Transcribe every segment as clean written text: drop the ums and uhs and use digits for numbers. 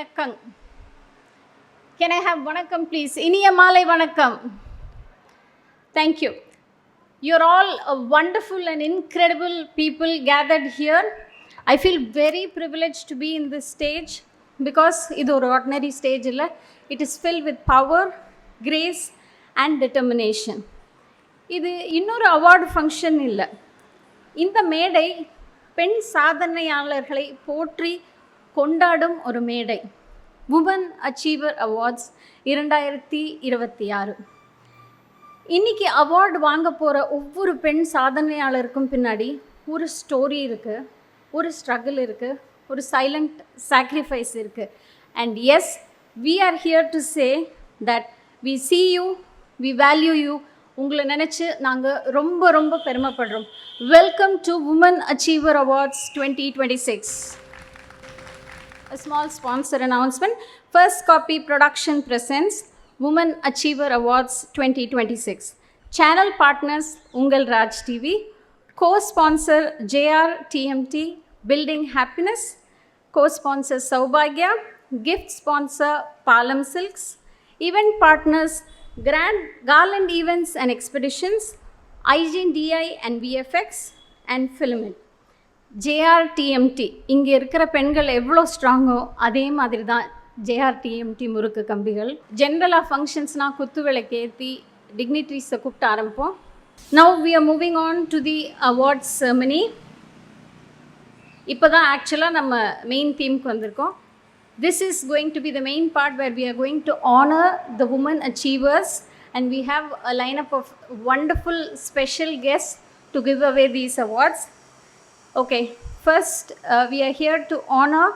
வணக்கம். Can I have வணக்கம் please? இனிய மாலை வணக்கம். Thank you. You're all a wonderful and incredible people gathered here. I feel very privileged to be in this stage because இது ஒரு ordinary stage இல்ல. It is filled with power, grace and determination. இது இன்னொரு award function இல்லை. இந்த மேடை பெண் சாதனையாளர்களை போற்றி கொண்டாடும் ஒரு மேடை. Woman achiever awards 2026. இன்றைக்கி அவார்டு வாங்க போகிற ஒவ்வொரு பெண் சாதனையாளருக்கும் பின்னாடி ஒரு ஸ்டோரி இருக்குது, ஒரு ஸ்ட்ரகிள் இருக்குது, ஒரு சைலண்ட் சாக்ரிஃபைஸ் இருக்குது. And yes, we are here to say that we see you, we value you. உங்களை நினச்சி நாங்கள் ரொம்ப ரொம்ப பெருமைப்படுறோம். Welcome to women achiever awards 2026. A small sponsor announcement. First Copy Production presents Women Achiever Awards 2026. Channel partners Ungal Raj TV. Co-sponsor JR TMT Building Happiness. Co-sponsor Saubhagya. Gift sponsor Palam Silks. Event partners Grand Garland Events and Expeditions. Hygiene DI and VFX and Filament. JRTMT இங்கே இருக்கிற பெண்கள் எவ்வளோ ஸ்ட்ராங்கோ அதே மாதிரி தான் JRTMT முறுக்கு கம்பிகள். ஜென்ரலாக ஃபங்க்ஷன்ஸ்னால் குத்து விளக்கேற்றி டிக்னிட்ரிஸை கூப்பிட்டு ஆரம்பிப்போம். Now we are moving on to the awards ceremony. இப்போ தான் ஆக்சுவலாக நம்ம மெயின் தீம்க்கு வந்திருக்கோம். This is going to be the main part where we are going to honour the women achievers and we have a lineup of wonderful special guest to give away these awards. Okay, first we are here to honor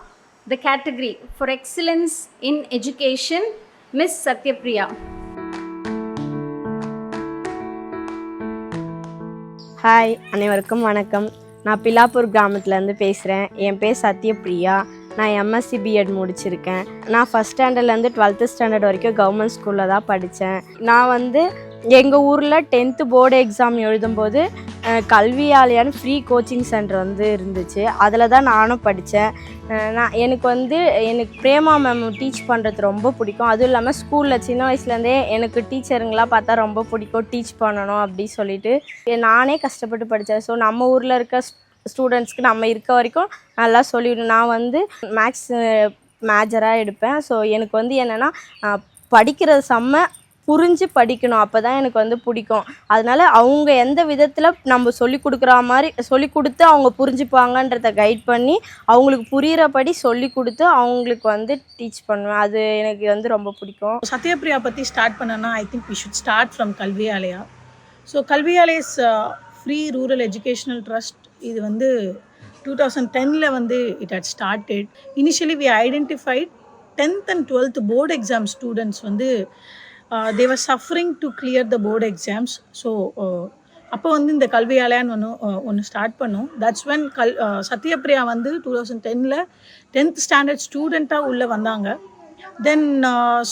the category for excellence in education, Miss Satyapriya. Hi, அனைவருக்கும் வணக்கம். நான் பிலாப்பூர் கிராமத்துலேருந்து பேசுகிறேன். என் பேர் சத்யபிரியா. நான் MSc BEd முடிச்சிருக்கேன். நான் first ஸ்டாண்டர்ட்லேருந்து 12th standard வரைக்கும் கவர்மெண்ட் ஸ்கூலில் தான் படித்தேன். நான் எங்கள் ஊரில் 10th போர்டு எக்ஸாம் எழுதும்போது கல்வியாலயான்னு ஃப்ரீ கோச்சிங் சென்டர் இருந்துச்சு. அதில் தான் நானும் படித்தேன். எனக்கு பிரேமா மேம் டீச் பண்ணுறது ரொம்ப பிடிக்கும். அதுவும் இல்லாமல் ஸ்கூலில் சின்ன வயசுலேருந்தே எனக்கு டீச்சருங்களாம் பார்த்தா ரொம்ப பிடிக்கும், டீச் பண்ணணும் அப்படி சொல்லிட்டு நானே கஷ்டப்பட்டு படித்தேன். ஸோ நம்ம ஊரில் இருக்க ஸ்டூடெண்ட்ஸ்க்கு நம்ம இருக்க வரைக்கும் நல்லா சொல்லிவிடும். நான் மேக்ஸ் மேஜராக எடுப்பேன். ஸோ எனக்கு என்னென்னா படிக்கிறது புரிஞ்சு படிக்கணும், அப்போ தான் எனக்கு பிடிக்கும். அதனால் அவங்க எந்த விதத்தில் நம்ம சொல்லி கொடுக்குற மாதிரி சொல்லி கொடுத்து அவங்க புரிஞ்சுப்பாங்கன்றத கைட் பண்ணி அவங்களுக்கு புரிகிறபடி சொல்லி கொடுத்து அவங்களுக்கு டீச் பண்ணுவேன். அது எனக்கு ரொம்ப பிடிக்கும். சத்யபிரியா பற்றி ஸ்டார்ட் பண்ணனா I think we should start from Kalviyalaya. So Kalviyalaya's free rural educational trust இது 2010 it had started. Initially we identified 10th and 12th board exam students they were suffering to clear the board exams. So அப்போ இந்த கல்வியாலயான்னு ஒன்று start பண்ணோம். That's when Sathyapriya 2010 10th standard ஸ்டூடெண்ட்டாக உள்ளே வந்தாங்க. Then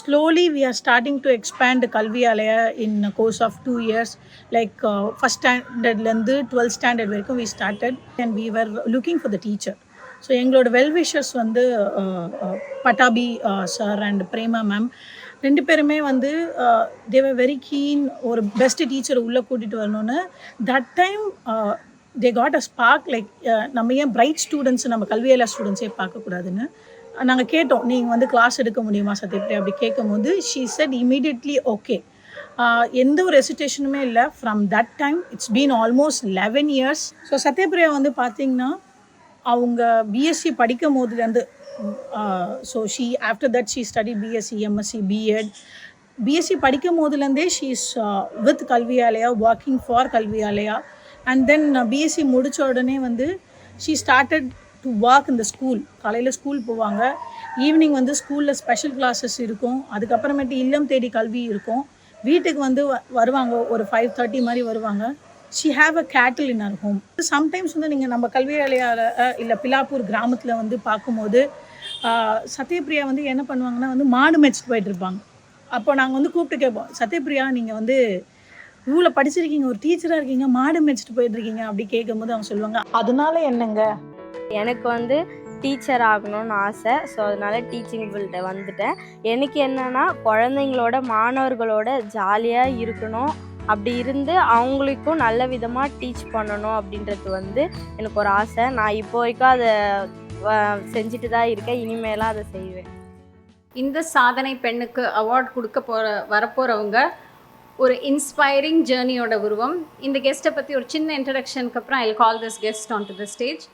slowly we are starting to expand Kalviyalaya in a course of 2 years. Like first standardலேருந்து 12th standard வரைக்கும் we started and we were looking for the teacher. So எங்களோட well-wishers Pattabi sir and Prema ma'am ரெண்டு பேருமே they were very keen ஒரு best teacher உள்ளே கூட்டிகிட்டு வரணும்னு. that time they got a spark like நம்ம ஏன் பிரைட் ஸ்டூடெண்ட்ஸ் நம்ம கல்வியாலயா ஸ்டூடெண்ட்ஸே பார்க்கக்கூடாதுன்னு நாங்கள் கேட்டோம். நீங்கள் கிளாஸ் எடுக்க முடியுமா சத்யபிரியா அப்படி கேட்கும்போது she said immediately okay. எந்த ஒரு ரெசிடேஷனுமே இல்லை. From that time it's been almost 11 years. So Sathyapriya பார்த்தீங்கன்னா அவங்க பிஎஸ்சி படிக்கும் போதுலேருந்து so she after that she study BSc MSc BEd. BSc படிக்கும் போதுலேருந்தே she is with Kalviyalaya, working for Kalviyalaya. And then BSc முடித்த உடனே ஷீ ஸ்டார்டட் டு ஒர்க் இந்த school. காலையில் ஸ்கூல் போவாங்க, ஈவினிங் ஸ்கூலில் ஸ்பெஷல் கிளாஸஸ் இருக்கும். அதுக்கப்புறமேட்டு இல்லம் தேடி கல்வி இருக்கும். வீட்டுக்கு வருவாங்க ஒரு 5:30 மாதிரி வருவாங்க. ஷீ ஹாவ் அ கேட்டில் இன் அவர் ஹோம். சம்டைம்ஸ் நீங்கள் நம்ம கல்வியாலயாவில் இல்லை பிலாப்பூர் கிராமத்தில் பார்க்கும்போது சத்யபிரியா என்ன பண்ணுவாங்கன்னா மாடு மேய்ச்சிட்டு போயிட்டு இருப்பாங்க. அப்போ நாங்கள் கூப்பிட்டு கேட்போம், சத்யபிரியா நீங்கள் இவ்வளோ படிச்சிருக்கீங்க, ஒரு டீச்சராக இருக்கீங்க, மாடு மேய்ச்சிட்டு போயிட்டுருக்கீங்க அப்படி கேட்கும்போது அவங்க சொல்லுவாங்க அதனால என்னங்க எனக்கு டீச்சர் ஆகணும்னு ஆசை. ஸோ அதனால் டீச்சிங் ஃபீல்டு வந்துட்டேன். எனக்கு என்னென்னா குழந்தைங்களோட மாணவர்களோட ஜாலியாக இருக்கணும், அப்படி இருந்து அவங்களுக்கும் நல்ல விதமாக டீச் பண்ணணும் அப்படின்றது வந்து எனக்கு ஒரு ஆசை. நான் இப்போ வரைக்கும் அதை செஞ்சுட்டு தான் இருக்கேன், இனிமேலாம் அதை செய்வேன். இந்த சாதனை பெண்ணுக்கு அவார்ட் வரப்போகிறவங்க ஒரு இன்ஸ்பைரிங் ஜேர்னியோட உருவம். இந்த கெஸ்ட்டை பற்றி ஒரு சின்ன இன்ட்ரடக்ஷனுக்கு அப்புறம் I call this guest on to the stage.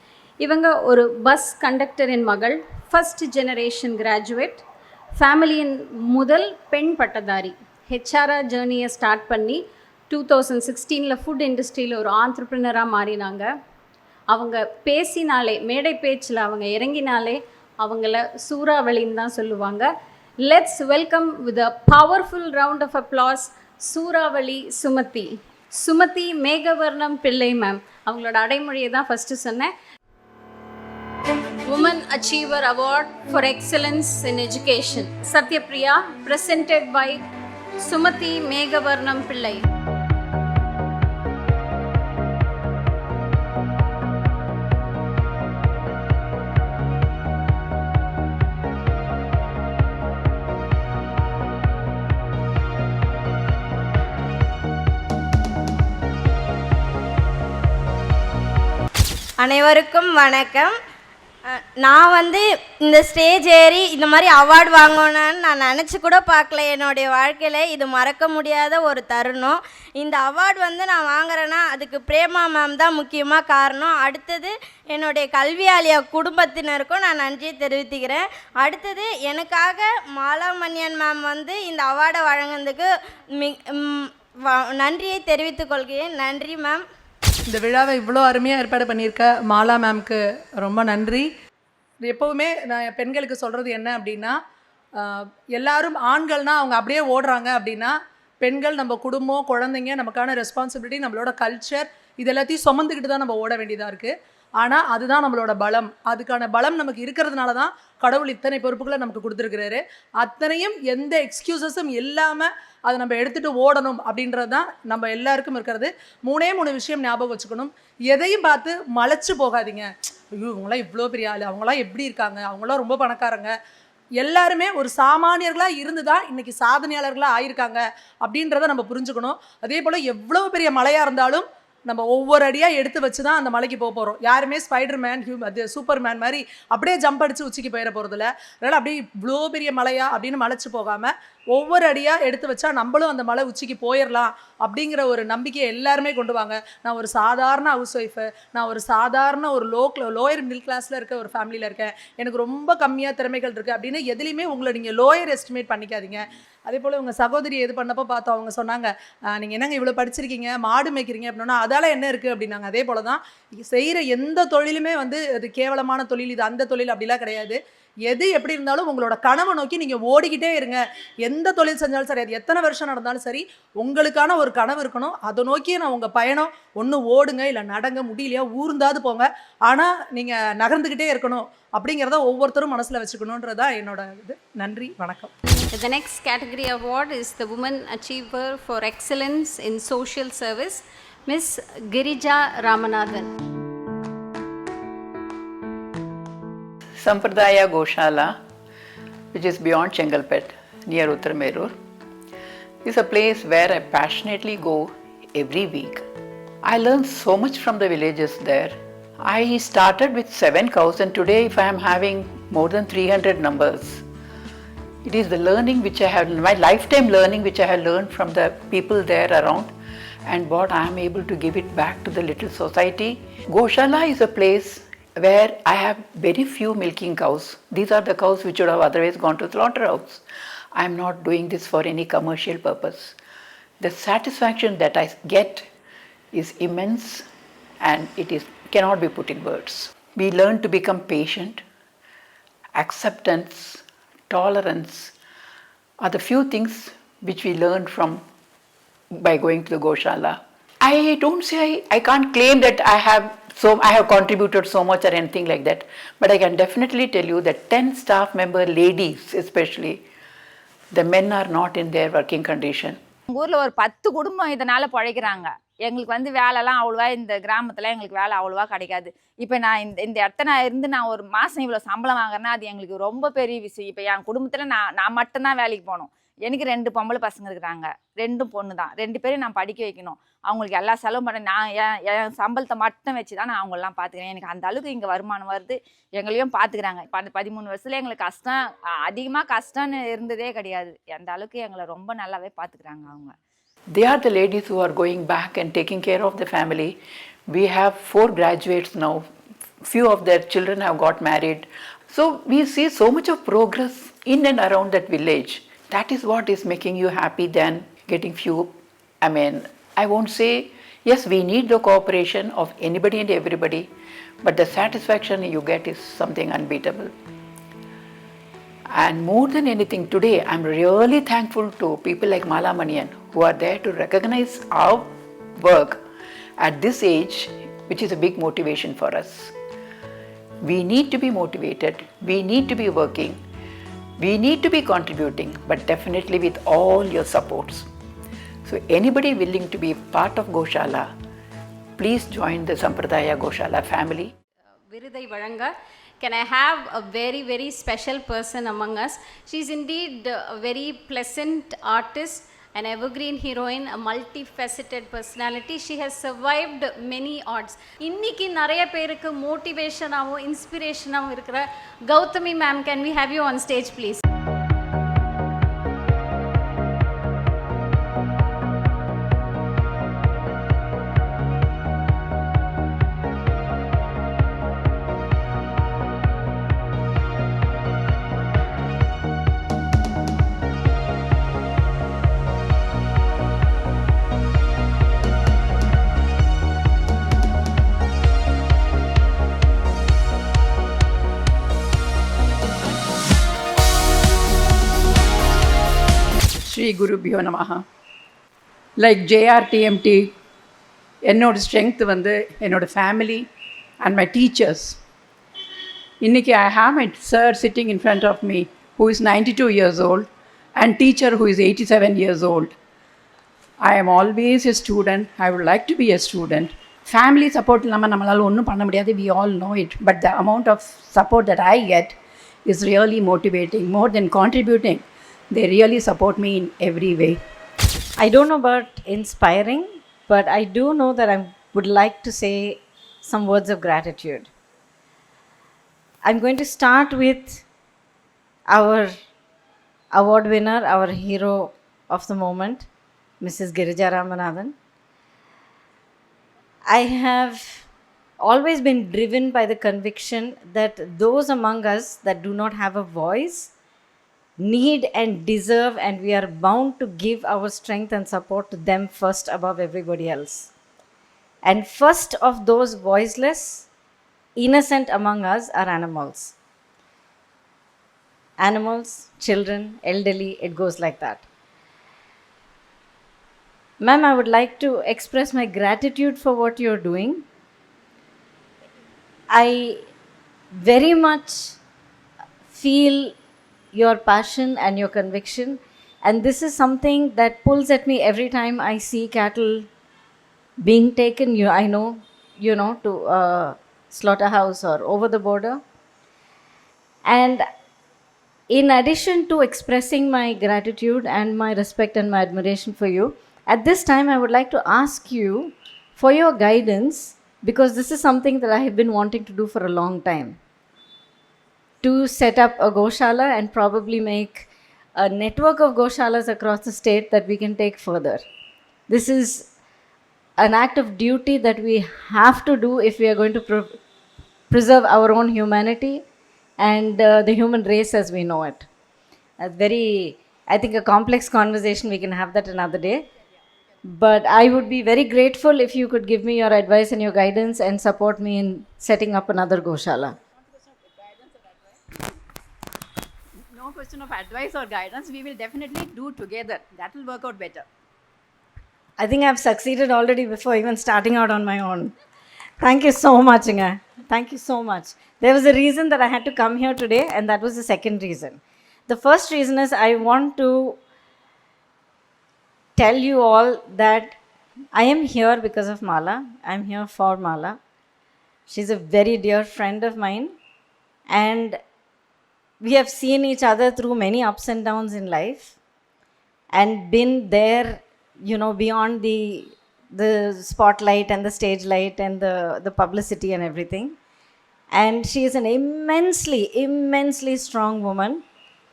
இவங்க ஒரு பஸ் கண்டக்டரின் மகள், ஃபர்ஸ்ட் ஜெனரேஷன் கிராஜுவேட், ஃபேமிலியின் முதல் பெண் பட்டதாரி. ஹெச்ஆர்ஆர் ஜேர்னியை ஸ்டார்ட் பண்ணி 2016 ஃபுட் இண்டஸ்ட்ரியில் ஒரு ஆண்டர்ப்ரினராக மாறினாங்க. அவங்க பேசினாலே, மேடை பேச்சில் அவங்க இறங்கினாலே அவங்கள சூறாவளின்னு தான் சொல்லுவாங்க. Let's welcome with a powerful round of applause சூறாவளி சுமதி மேகவர்ணம் பிள்ளை மேம். அவங்களோட அடைமொழியை தான் ஃபஸ்ட்டு சொன்னேன். Women achiever award for excellence in education Sathyapriya, presented by Sumathi Megavarnam Pillai. அனைவருக்கும் வணக்கம். நான் வந்து இந்த ஸ்டேஜ் ஏறி இந்த மாதிரி அவார்டு வாங்கணுன்னு நான் நினச்சி கூட பார்க்கல. என்னுடைய வாழ்க்கையில் இது மறக்க முடியாத ஒரு தருணம். இந்த அவார்டு வந்து நான் வாங்குறேன்னா அதுக்கு பிரேமா மேம் தான் முக்கியமாக காரணம். அடுத்தது என்னுடைய கல்வியாளிய குடும்பத்தினருக்கும் நான் நன்றி தெரிவித்துக்கிறேன். அடுத்தது எனக்காக மாலாமணியன் மேம் வந்து இந்த அவார்டை வழங்குறதுக்கு நன்றியை தெரிவித்துக் கொள்கிறேன். நன்றி மேம். இந்த விழாவை இவ்வளோ அருமையாக ஏற்பாடு பண்ணியிருக்க மாலா மேம்க்கு ரொம்ப நன்றி. எப்போவுமே நான் பெண்களுக்கு சொல்கிறது என்ன அப்படின்னா, எல்லாரும் ஆண்கள்னால் அவங்க அப்படியே ஓடுறாங்க அப்படின்னா, பெண்கள் நம்ம குடும்பம், குழந்தைங்க, நமக்கான ரெஸ்பான்சிபிலிட்டி, நம்மளோட கல்ச்சர், இது எல்லாத்தையும் சுமந்துக்கிட்டு தான் நம்ம ஓட வேண்டியதாக இருக்குது. ஆனால் அதுதான் நம்மளோட பலம். அதுக்கான பலம் நமக்கு இருக்கிறதுனால தான் கடவுள் இத்தனை பொறுப்புகளை நமக்கு கொடுத்துருக்கிறாரு. அத்தனையும் எந்த எக்ஸ்கியூசஸும் இல்லாமல் அதை நம்ம எடுத்துகிட்டு ஓடணும் அப்படின்றது தான் நம்ம எல்லாருக்கும் இருக்கிறது. 3 விஷயம் ஞாபகம் வச்சுக்கணும். எதையும் பார்த்து மலைச்சு போகாதீங்க. ஐயோ இவங்களாம் இவ்வளோ பெரிய ஆள், அவங்களாம் எப்படி இருக்காங்க, அவங்களாம் ரொம்ப பணக்காரங்க. எல்லாருமே ஒரு சாமானியர்களாக இருந்து தான் இன்றைக்கி சாதனையாளர்களாக ஆயிருக்காங்க அப்படின்றத நம்ம புரிஞ்சுக்கணும். அதே போல் எவ்வளோ பெரிய மலையாக இருந்தாலும் நம்ம ஒவ்வொரு அடியாக எடுத்து வச்சு தான் அந்த மலைக்கு போக போகிறோம். யாருமே ஸ்பைடர்மேன், அது சூப்பர்மேன் மாதிரி அப்படியே ஜம்ப் அடித்து உச்சிக்கு போயிட போகிறதில்ல. அதனால் அப்படியே இவ்வளோ பெரிய மலையா அப்படின்னு மலைச்சு போகாமல் ஒவ்வொரு அடியாக எடுத்து வச்சா நம்மளும் அந்த மலை உச்சிக்கு போயிடலாம் அப்படிங்கிற ஒரு நம்பிக்கையை எல்லாருமே கொண்டு வாங்க. நான் ஒரு சாதாரண ஹவுஸ் ஒய்ஃபு, நான் ஒரு சாதாரண ஒரு லோயர் மிடில் கிளாஸில் இருக்க ஒரு ஃபேமிலியில் இருக்கேன், எனக்கு ரொம்ப கம்மியாக திறமைகள் இருக்குது அப்படின்னு எதுலேயுமே உங்களை நீங்கள் லோயர் எஸ்டிமேட் பண்ணிக்காதீங்க. அதே போல் உங்கள் சகோதரி எது பண்ணப்போ பார்த்தோம், அவங்க சொன்னாங்க நீங்கள் என்னங்க இவ்வளோ படிச்சிருக்கீங்க, மாடு மேய்க்கிறீங்க அப்படின்னா அதால் என்ன இருக்குது அப்படின்னாங்க. அதே போல் தான் செய்கிற எந்த தொழிலுமே வந்து அது கேவலமான தொழில், இது அந்த தொழில் அப்படிலாம் கிடையாது. எது எப்படி இருந்தாலும் உங்களோட கனவை நோக்கி நீங்கள் ஓடிக்கிட்டே இருங்க. எந்த தொழில் செஞ்சாலும் சரி, அது எத்தனை வருஷம் நடந்தாலும் சரி, உங்களுக்கான ஒரு கனவு இருக்கணும். அதை நோக்கியே நான் உங்கள் பயணம். ஒன்று ஓடுங்க, இல்லை நடங்க, முடியலையா ஊர்ந்தாது போங்க, ஆனால் நீங்கள் நகர்ந்துக்கிட்டே இருக்கணும் அப்படிங்கிறத ஒவ்வொருத்தரும் மனசில் வச்சுக்கணுன்றதா என்னோட இது. நன்றி, வணக்கம். The next category award is the Woman Achiever for Excellence in Social Service, Miss Girija Ramanathan. Sampradaya Goshala, which is beyond Chengalpet, near Uttarmerur, is a place where I passionately go every week. I learn so much from the villagers there. I started with 7 cows and today if I am having more than 300 numbers. It is the learning which I have, my lifetime learning which I have learned from the people there around and what I am able to give it back to the little society. Goshala is a place where I have very few milking cows. These are the cows which would have otherwise gone to slaughterhouse. I am not doing this for any commercial purpose. The satisfaction that I get is immense and it cannot be put in words. We learn to become patient. Acceptance, tolerance are the few things which we learn from by going to the Goshala. I don't say I can't claim that I have contributed so much or anything like that, but I can definitely tell you that 10 staff member ladies especially, the men are not in their working condition. ஊரில் ஒரு 10 குடும்பம் இதனால் பிழைக்கிறாங்க. எங்களுக்கு வந்து வேலைலாம் அவ்வளோவா இந்த கிராமத்தில் எங்களுக்கு வேலை அவ்வளோவா கிடைக்காது. இப்போ நான் இந்த இடத்த நான் ஒரு மாதம் இவ்வளோ சம்பளம் வாங்குறேன்னா அது எங்களுக்கு ரொம்ப பெரிய விஷயம். இப்போ என் குடும்பத்தில் நான் மட்டும்தான் வேலைக்கு போகணும். எனக்கு 2 பொம்பளை பசங்க இருக்கிறாங்க, 2ம் பொண்ணு தான். 2 பேரையும் நான் படிக்க வைக்கணும், அவங்களுக்கு எல்லா செலவும் பண்ண நான் என் சம்பளத்தை மட்டும் வச்சு தான் நான் அவங்களெலாம் பார்த்துக்கிறேன். எனக்கு அந்த அளவுக்கு இங்கே வருமானம் வருது, எங்களையும் பார்த்துக்கிறாங்க. இப்போ அந்த 13 வருஷத்தில் எங்களுக்கு கஷ்டம் அதிகமாக கஷ்டம்னு இருந்ததே கிடையாது. அந்த அளவுக்கு எங்களை ரொம்ப நல்லாவே பார்த்துக்கிறாங்க அவங்க. They are the ladies who are going back and taking care of the family. We have 4 graduates now. Few of their children have got married. So we see so much of progress in and around that village. That is what is making you happy than getting few. I mean, I won't say, yes, we need the cooperation of anybody and everybody, but the satisfaction you get is something unbeatable. And more than anything today, I'm really thankful to people like Mala Manian who are there to recognize our work at this age, which is a big motivation for us. We need to be motivated, we need to be working, we need to be contributing, but definitely with all your supports. So anybody willing to be part of Goshala, please join the Sampradaya Goshala family. விருதை வழங்க can I have a very very special person among us. She is indeed a very pleasant artist, an evergreen heroine, a multifaceted personality. She has survived many odds. இன்னைக்கு நிறைய பேருக்கு மோட்டிவேஷனாகவும் இன்ஸ்பிரேஷனாகவும் இருக்கிற Gauthami ma'am, can we have you on stage please? Shri Gurubhyo Namaha. Like JRTMT, என்னோட strength வந்து என்னோட family and my teachers. இன்றைக்கி I have my sir sitting in front of me who is 92 years old and teacher who is 87 years old. I am always a student. I would like to be a student. Family support இல்லாமல் நம்மளால் ஒன்றும் பண்ண முடியாது. We all know it. But the amount of support that I get is really motivating. More than contributing, they really support me in every way. I don't know about inspiring, but I do know that I would like to say some words of gratitude. I'm going to start with our award winner, our hero of the moment, Mrs. Girija Ramanathan. I have always been driven by the conviction that those among us that do not have a voice need and deserve, and we are bound to give our strength and support to them first above everybody else. And first of those voiceless, innocent among us are animals. Animals, children, elderly, it goes like that. Ma'am, I would like to express my gratitude for what you're doing. I very much feel your passion and your conviction, and this is something that pulls at me every time I see cattle being taken, I know, to a slaughterhouse or over the border. And in addition to expressing my gratitude and my respect and my admiration for you, at this time I would like to ask you for your guidance, because this is something that I have been wanting to do for a long time, to set up a Goshala and probably make a network of Goshalas across the state that we can take further. This is an act of duty that we have to do if we are going to preserve our own humanity and the human race as we know it. I think a complex conversation, we can have that another day. But I would be very grateful if you could give me your advice and your guidance and support me in setting up another Goshala. No question of advice or guidance. We will definitely do together. That will work out better. I think I've succeeded already before even starting out on my own. Thank you so much, Inga. Thank you so much. There was a reason that I had to come here today, and that was the second reason. The first reason is I want to tell you all that I am here because of Mala. I'm here for Mala. She's a very dear friend of mine, and we have seen each other through many ups and downs in life and been there, beyond the spotlight and the stage light and the publicity and everything. And she is an immensely strong woman.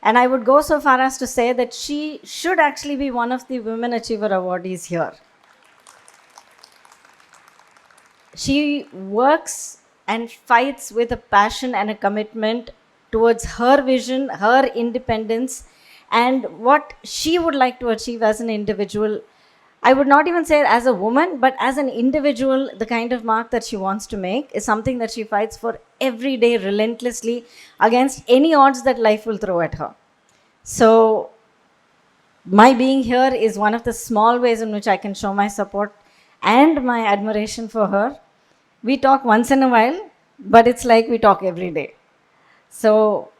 And I would go so far as to say that she should actually be one of the Women Achiever awardees here. She works and fights with a passion and a commitment towards her vision, her independence, and what she would like to achieve as an individual. I would not even say as a woman, but as an individual, the kind of mark that she wants to make is something that she fights for every day relentlessly against any odds that life will throw at her. So, my being here is one of the small ways in which I can show my support and my admiration for her. We talk once in a while, but it's like we talk every day. So,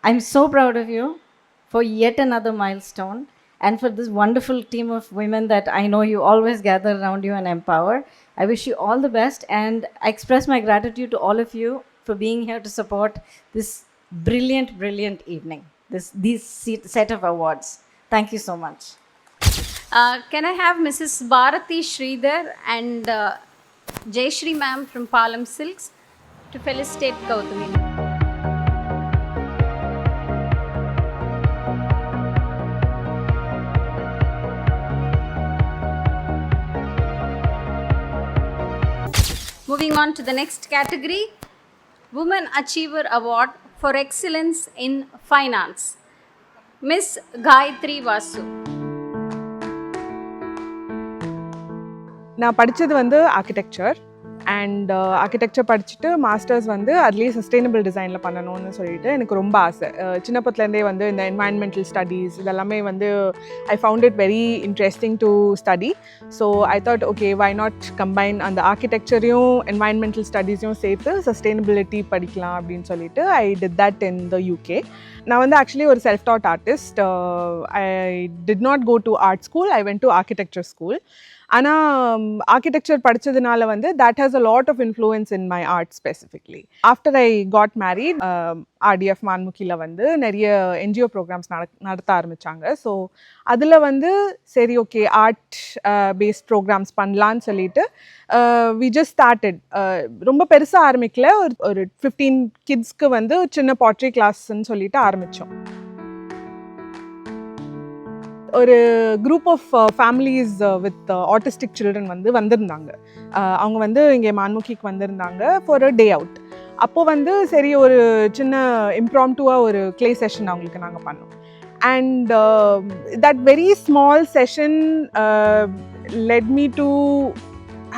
I'm so proud of you for yet another milestone and for this wonderful team of women that I know you always gather around you and empower. I wish you all the best, and I express my gratitude to all of you for being here to support this brilliant evening, these set of awards. Thank you so much. Can I have Mrs. Bharati Sridhar and Jayashri ma'am from Palam Silks to felicitate Gautami? Moving on to the next category, Women Achiever Award for Excellence in Finance, Miss Gayatri Vasu. நான் படித்தது வந்து architecture and architecture படிச்சுட்டு masters வந்து அதுலேயே sustainable டிசைனில் பண்ணணும்னு சொல்லிட்டு எனக்கு ரொம்ப ஆசை. சின்னப்பத்துலேருந்தே வந்து இந்த என்வாயன்மெண்டல் ஸ்டடீஸ் இதெல்லாமே வந்து I found it very interesting to study. So I thought okay why not combine அந்த ஆர்கிடெக்சரையும் என்வாயன்மெண்டல் ஸ்டடீஸையும் சேர்த்து சஸ்டைனபிலிட்டி படிக்கலாம் அப்படின்னு சொல்லிட்டு I did that in the UK. நான் வந்து ஆக்சுவலி ஒரு self taught artist. I did not go to art school, I went to architecture school. ஆனால் ஆர்கிடெக்சர் படித்ததுனால வந்து that has a lot of influence in my art specifically. After I got married, RTF மான்முக்கியில் வந்து நிறைய NGO programs நடத்த ஆரம்பித்தாங்க. So அதில் வந்து சரி ஓகே ஆர்ட் பேஸ்ட் ப்ரோக்ராம்ஸ் பண்ணலான்னு சொல்லிட்டு வி ஜஸ்ட் ஸ்டார்டட். ரொம்ப பெருசாக ஆரம்பிக்கல, ஒரு 15 கிட்ஸ்க்கு வந்து சின்ன பாட்ரி கிளாஸ்ன்னு சொல்லிட்டு ஆரம்பித்தோம். ஒரு group of families with autistic children வந்து வந்திருந்தாங்க. அவங்க வந்து இங்கே மான்முக்கிக்கு வந்திருந்தாங்க ஃபார் அ டே அவுட். அப்போது வந்து சரி ஒரு சின்ன இம்ப்ராம்ப்டுவாக ஒரு க்ளே செஷன் அவங்களுக்கு நாங்கள் பண்ணோம். And that very small session let me to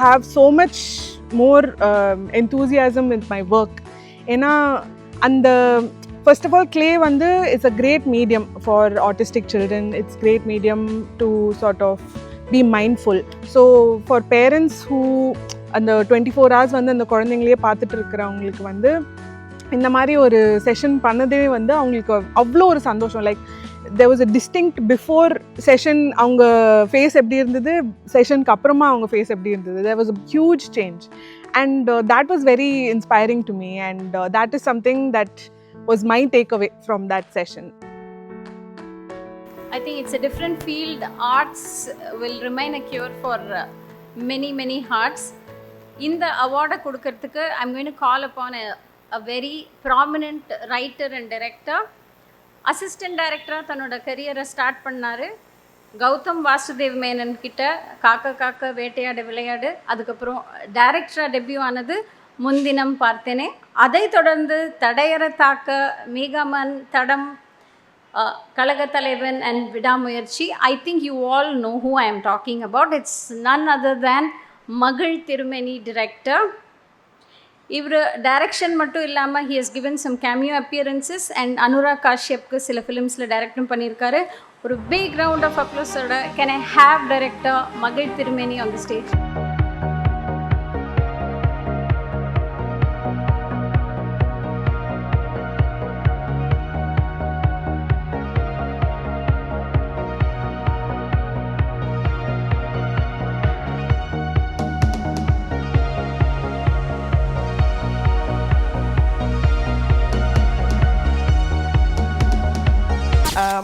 have so much more enthusiasm with my work. ஏன்னா அந்த first of all, clay vandu is a great medium for autistic children. It's great medium to sort of be mindful. So for parents who அந்த 24 hours வந்து அந்த குழந்தைங்களையே பார்த்துட்டு இருக்கிறவங்களுக்கு வந்து இந்த மாதிரி ஒரு செஷன் பண்ணதே வந்து அவங்களுக்கு அவ்வளோ ஒரு சந்தோஷம். Like there was a distinct before session அவங்க ஃபேஸ் எப்படி இருந்தது, செஷனுக்கு அப்புறமா அவங்க ஃபேஸ் எப்படி இருந்தது. There was a huge change and that was very inspiring to me, and that is something that was my takeaway from that session. I think it's a different field. Arts will remain a cure for many hearts. இந்த அவார்டை கொடுக்கறதுக்கு I'm going to call upon a very prominent writer and director. Assistant டைரக்டராக தன்னோட கரியரை start பண்ணார். கௌதம் வாசுதேவ் மேனன் கிட்ட காக்க காக்க வேட்டையாடு விளையாடு, அதுக்கப்புறம் டைரக்டராக டெபியூ ஆனது முன்தினம் பார்த்தேனே. அதை தொடர்ந்து தடையற தாக்க, மீகமன், தடம், Kazhagathalaivan and Vidaamuyarchi. I think you all know who I am talking about. It's none other than மகிழ் திருமேனி டிரெக்டர். இவர் டைரக்ஷன் மட்டும் இல்லாமல் he has given some cameo appearances and Anurag காஷ்யப்க்கு சில ஃபிலிம்ஸில் டைரக்டும் பண்ணியிருக்காரு. ஒரு பிக் ரவுண்ட் ஆஃப் அப்ளோஸோட கேன் ஐ ஹேவ் டைரக்டர் மகிழ் Thirumeni on the stage.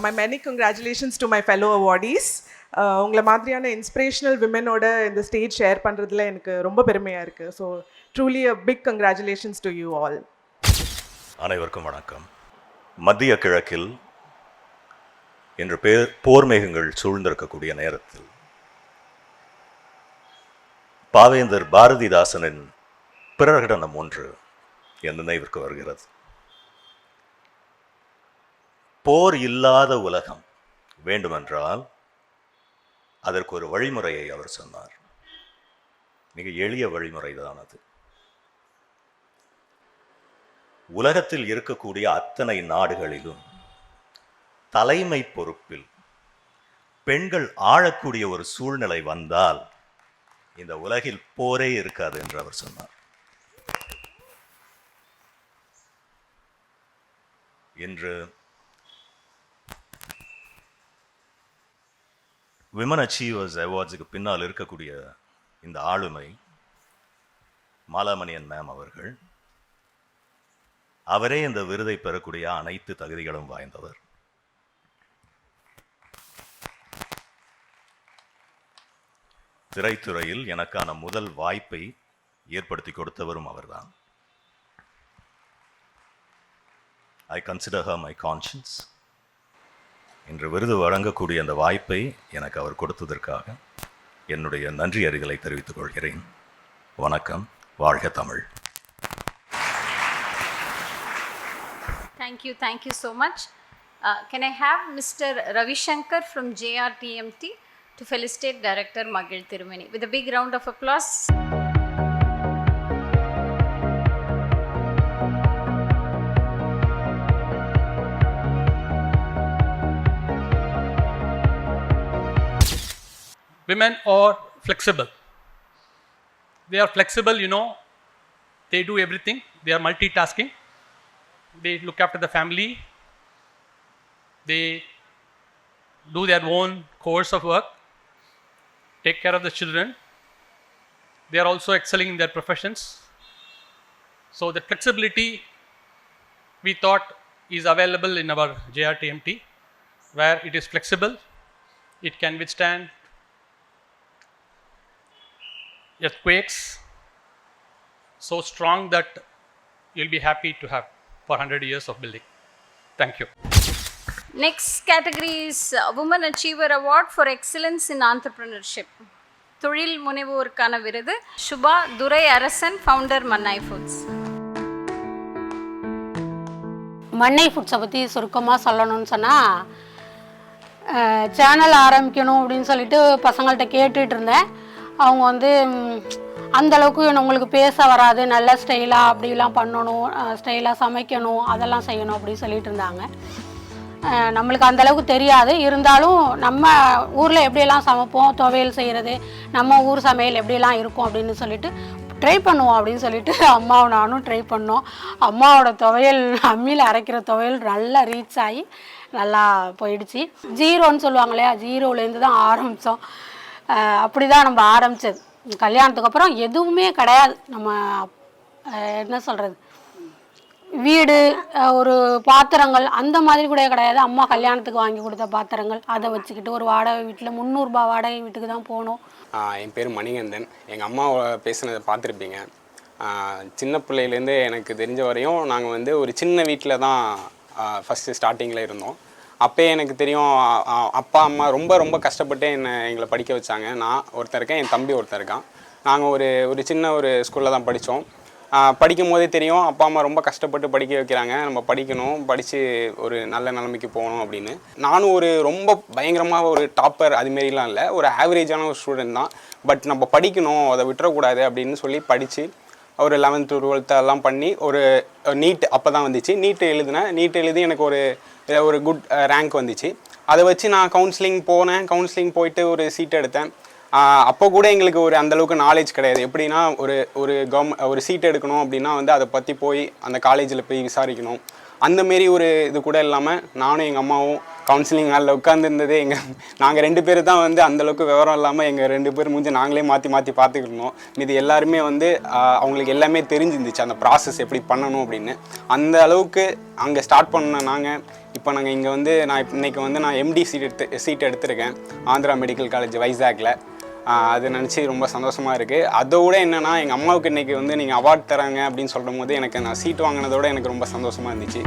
my many congratulations to my fellow awardees. உங்களை மாதிரியான இன்ஸ்பிரேஷனல் விமனோட இந்த ஸ்டேஜ் ஷேர் பண்ணுறதுல எனக்கு ரொம்ப பெருமையாக இருக்குது. So truly a big congratulations to you all. அனைவருக்கும் வணக்கம். மத்திய கிழக்கில் இன்று போர் மேகங்கள் சூழ்ந்திருக்கக்கூடிய நேரத்தில் பாவேந்தர் பாரதிதாசனின் பிரகடனம் ஒன்று என் நினைவிற்கு வருகிறது. போர் இல்லாத உலகம் வேண்டுமென்றால் அதற்கு ஒரு வழிமுறையை அவர் சொன்னார். மிக எளிய வழிமுறைதான் அது. உலகத்தில் இருக்கக்கூடிய அத்தனை நாடுகளிலும் தலைமை பொறுப்பில் பெண்கள் ஆளக்கூடிய ஒரு சூழ்நிலை வந்தால் இந்த உலகில் போரே இருக்காது என்று அவர் சொன்னார். இன்று விமன் அச்சீவர்ஸ் அவார்ட்ஸுக்கு பின்னால் இருக்கக்கூடிய இந்த ஆளுமை மாலாமணியன் மேம் அவர்கள். அவரே இந்த விருதை பெறக்கூடிய அனைத்து தகுதிகளும் வாய்ந்தவர். திரைத்துறையில் எனக்கான முதல் வாய்ப்பை ஏற்படுத்தி கொடுத்தவரும் அவர்தான். I consider her my conscience. இன்று விருது வழங்கக்கூடிய அந்த வாய்ப்பை எனக்கு அவர் கொடுத்ததற்காக என்னுடைய நன்றி அறிதலை தெரிவித்துக் கொள்கிறேன். வணக்கம். வாழ்க Tamil. Thank you so much. Can I have Mr. Ravi Shankar from JRTMT to felicitate Director Magil Thirumeni with a big round of applause. Women are flexible. They are flexible, they do everything. They are multitasking. They look after the family. They do their own course of work, take care of the children. They are also excelling in their professions. So the flexibility we thought is available in our JRTMT, where it is flexible, it can withstand earthquakes, so strong that you'll be happy to have for 100 years of building. Thank you. Next category is Women Achiever Award for Excellence in Entrepreneurship. தொழில் முனைவோருக்கான விருது சுபா துரை அரசன், founder மன்னாய் foods. மன்னாய் ஃபுட்ஸை பற்றி சுருக்கமாக சொல்லணும்னு சொன்னால், channel ஆரம்பிக்கணும் அப்படின்னு சொல்லிட்டு பசங்கள்கிட்ட கேட்டுட்டு இருந்தேன். அவங்க வந்து அந்தளவுக்கு உங்களுக்கு பேச வராது, நல்ல ஸ்டைலாக அப்படிலாம் பண்ணணும், ஸ்டைலாக சமைக்கணும், அதெல்லாம் செய்யணும் அப்படின்னு சொல்லிட்டு இருந்தாங்க. நம்மளுக்கு அந்தளவுக்கு தெரியாது, இருந்தாலும் நம்ம ஊரில் எப்படியெல்லாம் சமைப்போம், துவையல் செய்கிறது, நம்ம ஊர் சமையல் எப்படியெல்லாம் இருக்கும் அப்படின்னு சொல்லிட்டு ட்ரை பண்ணுவோம் அப்படின்னு சொல்லிட்டு அம்மாவும் நானும் ட்ரை பண்ணோம். அம்மாவோட துவையல், அம்மியில் அரைக்கிற துவையல் நல்லா ரீச் ஆகி நல்லா போயிடுச்சு. ஜீரோன்னு சொல்லுவாங்க இல்லையா, ஜீரோலேருந்து தான் ஆரம்பித்தோம். அப்படி தான் நம்ம ஆரம்பித்தது. கல்யாணத்துக்கு அப்புறம் எதுவுமே கிடையாது. நம்ம என்ன சொல்கிறது, வீடு, ஒரு பாத்திரங்கள் அந்த மாதிரி கூட கிடையாது. அம்மா கல்யாணத்துக்கு வாங்கி கொடுத்த பாத்திரங்கள், அதை வச்சுக்கிட்டு ஒரு வாடகை வீட்டில் 300 ரூபாய் வாடகை வீட்டுக்கு தான் போனோம். என் பேர் மணிகண்டன். எங்கள் அம்மா பேசுனதை பார்த்துருப்பீங்க. சின்ன பிள்ளையிலேருந்து எனக்கு தெரிஞ்ச வரையும் நாங்கள் வந்து ஒரு சின்ன வீட்டில் தான் ஃபஸ்ட்டு ஸ்டார்டிங்கில் இருந்தோம். அப்போயே எனக்கு தெரியும், அப்பா அம்மா ரொம்ப ரொம்ப கஷ்டப்பட்டு எங்களை படிக்க வச்சாங்க. நான் ஒருத்தர் இருக்கேன், என் தம்பி ஒருத்தர் இருக்கான். நாங்கள் ஒரு சின்ன ஒரு ஸ்கூலில் தான் படித்தோம். படிக்கும் போதே தெரியும் அப்பா அம்மா ரொம்ப கஷ்டப்பட்டு படிக்க வைக்கிறாங்க, நம்ம படிக்கணும், படித்து ஒரு நல்ல நிலைமைக்கு போகணும் அப்படின்னு. நானும் ரொம்ப பயங்கரமாக ஒரு டாப்பர் அதுமாரிலாம் இல்லை, ஒரு ஆவரேஜான ஒரு ஸ்டூடெண்ட் தான். பட் நம்ம படிக்கணும், அதை விட்டுறக்கூடாது அப்படின்னு சொல்லி படித்து ஒரு 11th 12th எல்லாம் பண்ணி ஒரு நீட் அப்போ தான் வந்துச்சு. நீட் எழுதி எனக்கு ஒரு குட் ரேங்க் வந்துச்சு. அதை வச்சு நான் கவுன்சிலிங் போனேன். கவுன்சிலிங் போயிட்டு ஒரு சீட் எடுத்தேன். அப்போ கூட எங்களுக்கு அந்தளவுக்கு நாலேஜ் கிடையாது. எப்படின்னா ஒரு சீட் எடுக்கணும் அப்படின்னா வந்து அதை பற்றி போய் அந்த காலேஜில் போய் விசாரிக்கணும், அந்தமாரி ஒரு இது கூட இல்லாமல் நானும் எங்கள் அம்மாவும் கவுன்சிலிங் ஹாலில் உட்காந்துருந்ததே நாங்கள் 2 பேர் தான் வந்து அந்தளவுக்கு விவரம் இல்லாமல் எங்கள் 2 பேர் முடிஞ்சு நாங்களே மாற்றி பார்த்துக்கிட்டோம். இது எல்லாருமே வந்து அவங்களுக்கு எல்லாமே தெரிஞ்சிருந்துச்சு அந்த ப்ராசஸ் எப்படி பண்ணணும் அப்படின்னு. அந்த அளவுக்கு அங்கே ஸ்டார்ட் பண்ண நாங்கள் இப்போ நாங்கள் இங்கே வந்து இன்றைக்கி வந்து நான் எம்டி சீட் எடுத்திருக்கேன் ஆந்திரா மெடிக்கல் காலேஜ் வைசாக்ல. அது நினச்சி ரொம்ப சந்தோஷமாக இருக்குது. அதோட என்னென்னா எங்கள் அம்மாவுக்கு இன்றைக்கி வந்து நீங்கள் அவார்ட் தராங்க அப்படின்னு சொல்லும் போது எனக்கு நான் சீட் வாங்கினதோட எனக்கு ரொம்ப சந்தோஷமாக இருந்துச்சு.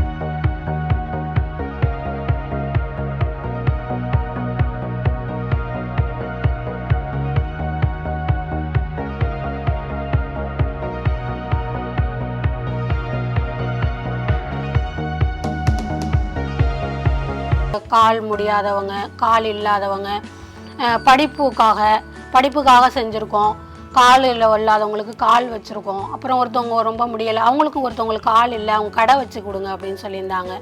கால் முடியாதவங்க, கால் இல்லாதவங்க, படிப்புக்காக செஞ்சுருக்கோம். கால் இல்லாதவங்களுக்கு கால் வச்சுருக்கோம். அப்புறம் ஒருத்தவங்க ரொம்ப முடியலை, ஒருத்தவங்களுக்கு கால் இல்லை, அவங்க கடை வச்சு கொடுங்க அப்படின்னு சொல்லியிருந்தாங்க.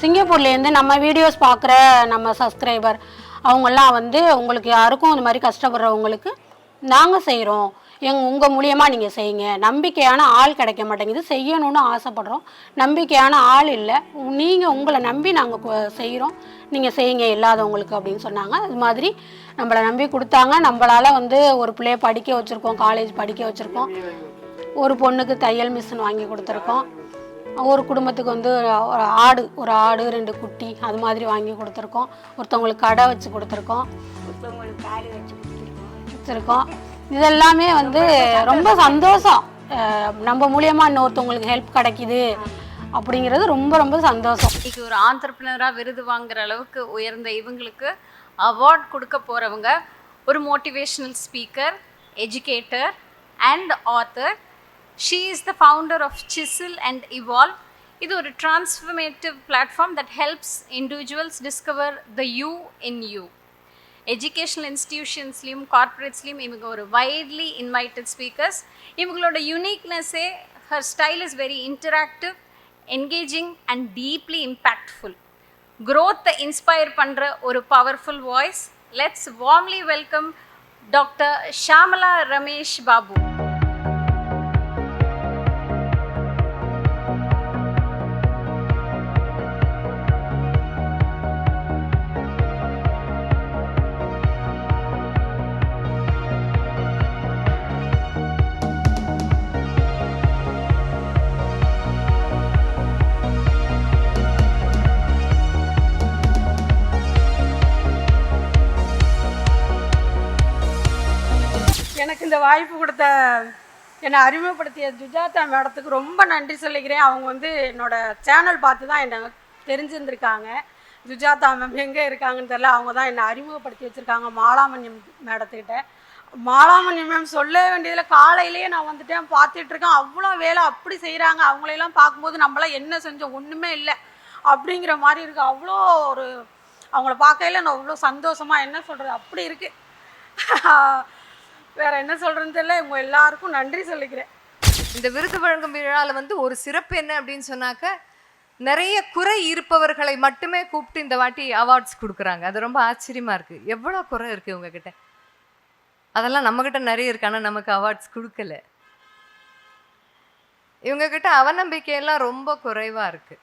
சிங்கப்பூர்லேருந்து நம்ம வீடியோஸ் பார்க்குற நம்ம சப்ஸ்கிரைபர் அவங்கெல்லாம் வந்து உங்களுக்கு யாருக்கும் இந்த மாதிரி கஷ்டப்படுறவங்களுக்கு நாங்கள் செய்கிறோம், உங்கள் மூலியமாக நீங்கள் செய்யுங்க, நம்பிக்கையான ஆள் கிடைக்க மாட்டேங்குது, செய்யணும்னு ஆசைப்படுறோம், நம்பிக்கையான ஆள் இல்லை, நீங்கள் உங்களை நம்பி நாங்கள் செய்கிறோம், நீங்கள் செய்யுங்க இல்லாதவங்களுக்கு அப்படின்னு சொன்னாங்க. அது மாதிரி நம்மளை நம்பி கொடுத்தாங்க. நம்மளால் வந்து ஒரு பிள்ளைய படிக்க வச்சுருக்கோம், காலேஜ் படிக்க வச்சுருக்கோம், ஒரு பொண்ணுக்கு தையல் மிஷின் வாங்கி கொடுத்துருக்கோம், ஒரு குடும்பத்துக்கு வந்து ஒரு ஆடு 2 குட்டி அது மாதிரி வாங்கி கொடுத்துருக்கோம், ஒருத்தவங்களுக்கு கடை வச்சு கொடுத்துருக்கோம், ஒருத்தவங்களுக்கு காலி வச்சுருக்கோம். இதெல்லாமே வந்து ரொம்ப சந்தோஷம். நம்ம மூலியமாக இன்னொருத்தவங்களுக்கு ஹெல்ப் கிடைக்கிது அப்படிங்கிறது ரொம்ப ரொம்ப சந்தோஷம். இன்னைக்கு ஒரு ஆண்டர்ப்ரனராக விருது வாங்குற அளவுக்கு உயர்ந்த இவங்களுக்கு அவார்ட் கொடுக்க போகிறவங்க ஒரு motivational speaker, educator and author. She is the founder of Cecil and Evolve. இது ஒரு transformative platform that helps individuals discover the you in you. Educational இன்ஸ்டிடியூஷன்ஸ்லேயும் கார்ப்பரேட்ஸ்லேயும் இவங்க ஒரு வைட்லி இன்வைட்டட் ஸ்பீக்கர்ஸ். இவங்களோட யூனிக்னஸே her style is very interactive, engaging and deeply impactful. growth inspire பண்ணுற ஒரு powerful voice. Let's warmly welcome doctor Shamala Ramesh Babu. எனக்கு இந்த வாய்ப்பு கொடுத்த, என்னை அறிமுகப்படுத்திய சுஜாதா மேடத்துக்கு ரொம்ப நன்றி சொல்லிக்கிறேன். அவங்க வந்து என்னோட சேனல் பார்த்து தான் என்னை தெரிஞ்சிருந்திருக்காங்க. சுஜாதா மேம் எங்கே இருக்காங்கன்னு தெரியல, அவங்க தான் என்னை அறிமுகப்படுத்தி வச்சுருக்காங்க மாலாமணியம் மேடத்துக்கிட்ட. மாலாமணியம் மேம் சொல்ல வேண்டியதில் காலையிலேயே நான் வந்துட்டேன், பார்த்துட்ருக்கேன், அவ்வளோ வேலை அப்படி செய்கிறாங்க. அவங்களையெல்லாம் பார்க்கும்போது நம்மளாம் என்ன செஞ்சோம், ஒன்றுமே இல்லை அப்படிங்கிற மாதிரி இருக்குது. அவ்வளோ ஒரு அவங்கள பார்க்கையில் நான் அவ்வளோ சந்தோஷமாக, என்ன சொல்கிறது, அப்படி இருக்குது. வேறு என்ன சொல்கிறேன்னு தெரியல. இவங்க எல்லாருக்கும் நன்றி சொல்லிக்கிறேன். இந்த விருது வழங்கும் விழாவில் வந்து ஒரு சிறப்பு என்ன அப்படின்னு சொன்னாக்க, நிறைய குறை இருப்பவர்களை மட்டுமே கூப்பிட்டு இந்த வாட்டி அவார்ட்ஸ் கொடுக்குறாங்க. அது ரொம்ப ஆச்சரியமாக இருக்குது. எவ்வளோ குறை இருக்குது உங்ககிட்ட, அதெல்லாம் நம்மக்கிட்ட நிறைய இருக்கு, ஆனால் நமக்கு அவார்ட்ஸ் கொடுக்கல. இவங்கக்கிட்ட அவநம்பிக்கையெல்லாம் ரொம்ப குறைவாக இருக்குது,